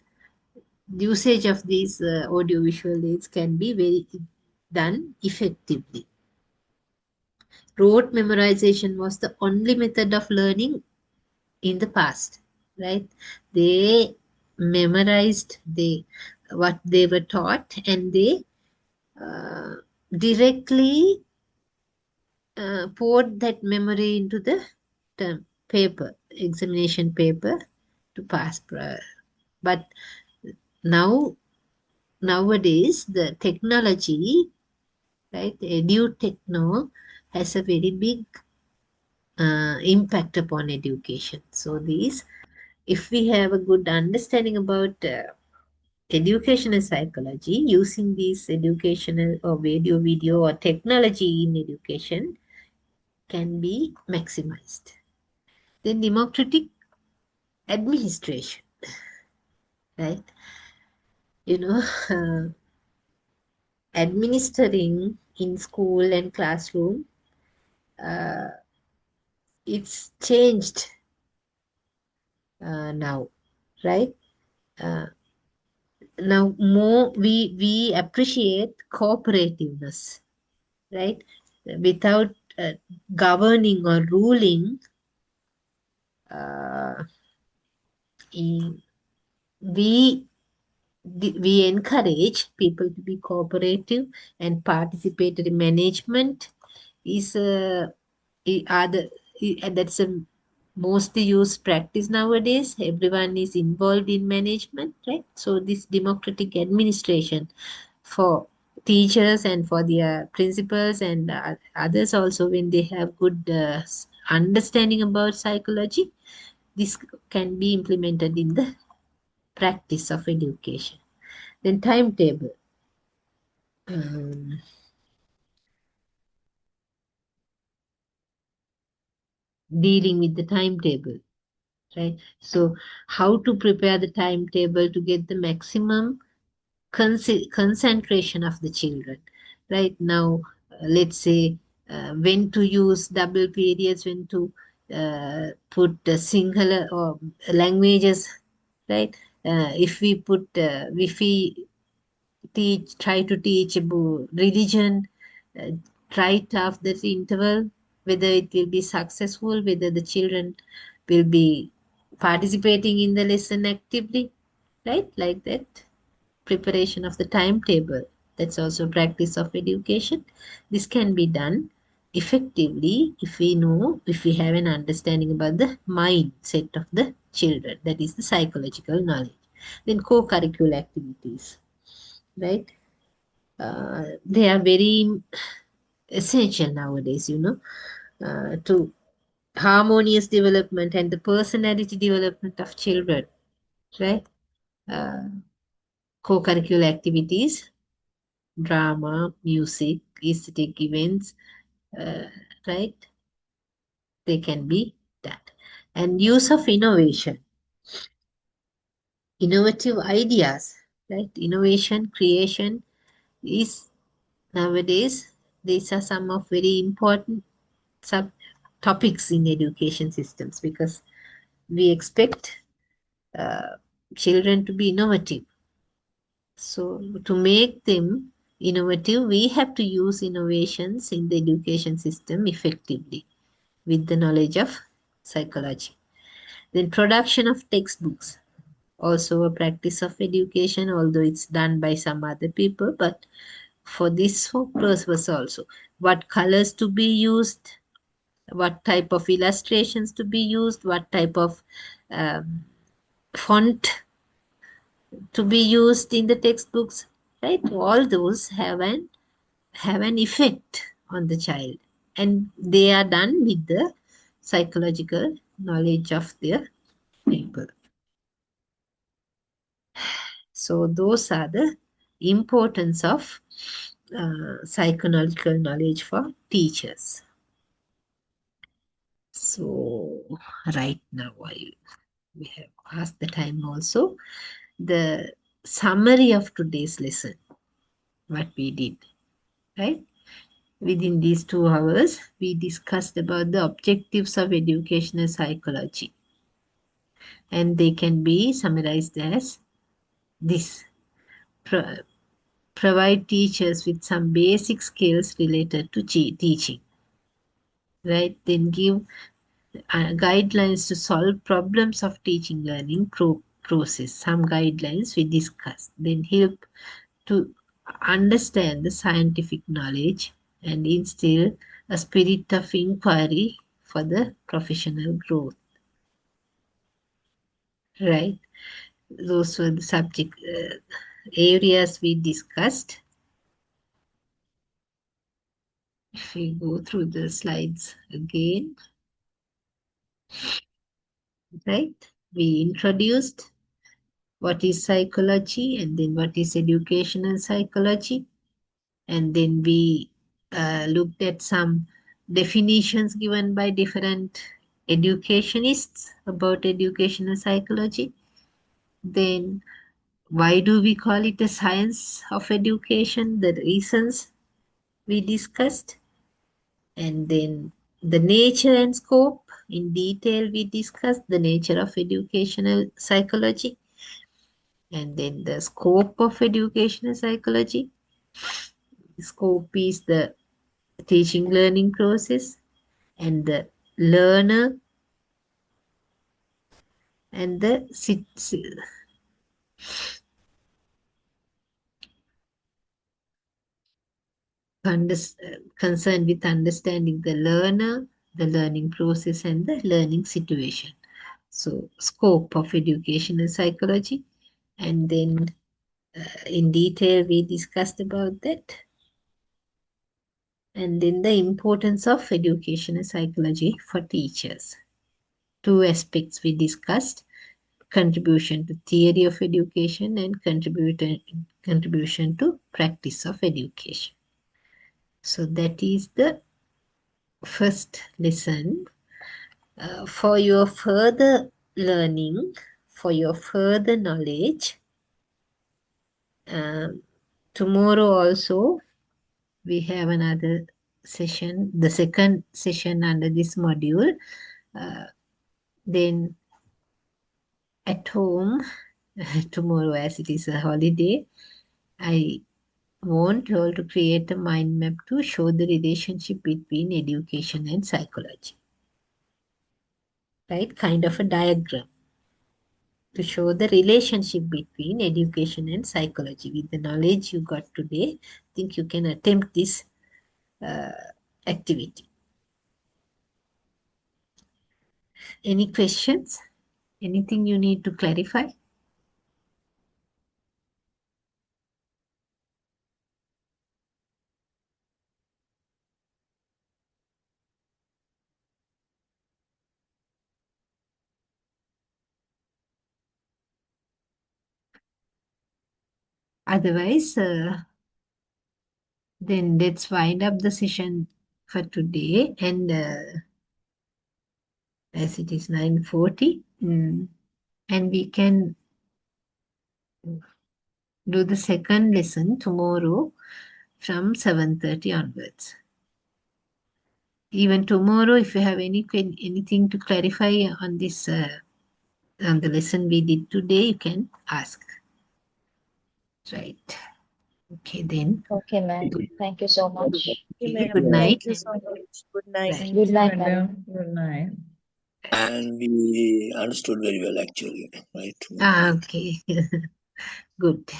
A: usage of these audio visual aids can be very done effectively. Rote memorization was the only method of learning in the past, right? They memorized what they were taught, and they uh, directly poured that memory into the term paper, examination paper, to pass. But nowadays the technology, right, edu-techno, has a very big impact upon education. So these, if we have a good understanding about educational psychology, using these educational or video or technology in education can be maximized. Then democratic administration, right? You know, administering in school and classroom, uh, it's changed now, right? Uh, Now more we appreciate cooperativeness, right? Without governing or ruling, uh, we we encourage people to be cooperative, and participatory management is that's a mostly used practice nowadays. Everyone is involved in management, right? So this democratic administration for teachers and for their principals and others also, when they have good understanding about psychology, this can be implemented in the practice of education. Then timetable. Um, Dealing with the timetable, right? So how to prepare the timetable to get the maximum concentration of the children, right? Now, let's say when to use double periods, when to put singular or languages, right? If we try to teach about religion uh, right after the interval, whether it will be successful, whether the children will be participating in the lesson actively, right? Like that. Preparation of the timetable. That's also practice of education. This can be done effectively if we have an understanding about the mindset of the children. That is the psychological knowledge. Then co-curricular activities, right? They are very essential nowadays, to harmonious development and the personality development of children, right? Uh, co-curricular activities, drama, music, aesthetic events, uh, right? They can be that. And use of innovation, innovative ideas, right? Innovation, creation is nowadays, these are some of very important sub topics in education systems because we expect uh, children to be innovative. So to make them innovative, we have to use innovations in the education system effectively with the knowledge of psychology. Then production of textbooks, also a practice of education, although it's done by some other people, but for this purpose also. What colors to be used, what type of illustrations to be used, what type of um, font to be used in the textbooks, right? All those have an effect on the child, and they are done with the psychological knowledge of their people. So those are the importance of psychological knowledge for teachers. So right now we have passed the time also. The summary of today's lesson, what we did, right? Within these 2 hours, we discussed about the objectives of educational psychology. And they can be summarized as this. Provide teachers with some basic skills related to teaching, right? Then give guidelines to solve problems of teaching learning process. Some guidelines we discussed. Then help to understand the scientific knowledge and instill a spirit of inquiry for the professional growth, right? Those were the subject areas we discussed. If we go through the slides again, right? We introduced what is psychology and then what is educational psychology. And then we looked at some definitions given by different educationists about educational psychology. Then why do we call it a science of education? The reasons we discussed. And then the nature and scope. In detail, we discussed the nature of educational psychology. And then the scope of educational psychology. Scope is the teaching learning process and the learner and the concerned with understanding the learner, the learning process, and the learning situation. So, scope of educational psychology. And then in detail, we discussed about that. And then the importance of educational psychology for teachers. 2 aspects we discussed: contribution to theory of education and contribution to practice of education. So that is the first lesson. For your further learning, for your further knowledge, tomorrow also we have another session, the second session under this module. Then at home, tomorrow as it is a holiday, I want you all to create a mind map to show the relationship between education and psychology. Right? Kind of a diagram to show the relationship between education and psychology. With the knowledge you got today, I think you can attempt this activity. Any questions? Anything you need to clarify? Otherwise, then let's wind up the session for today. And as it is 9:40, and we can do the second lesson tomorrow from 7:30 onwards. Even tomorrow, if you have anything to clarify on this on the lesson we did today, you can ask. Right. Okay, then.
C: Okay, ma'am. Thank you so much.
A: Okay, good night.
E: Thank you so much. Good night.
A: Right.
C: Good night, madam.
E: Good night.
D: And we understood very well, actually, right?
A: Okay. Good.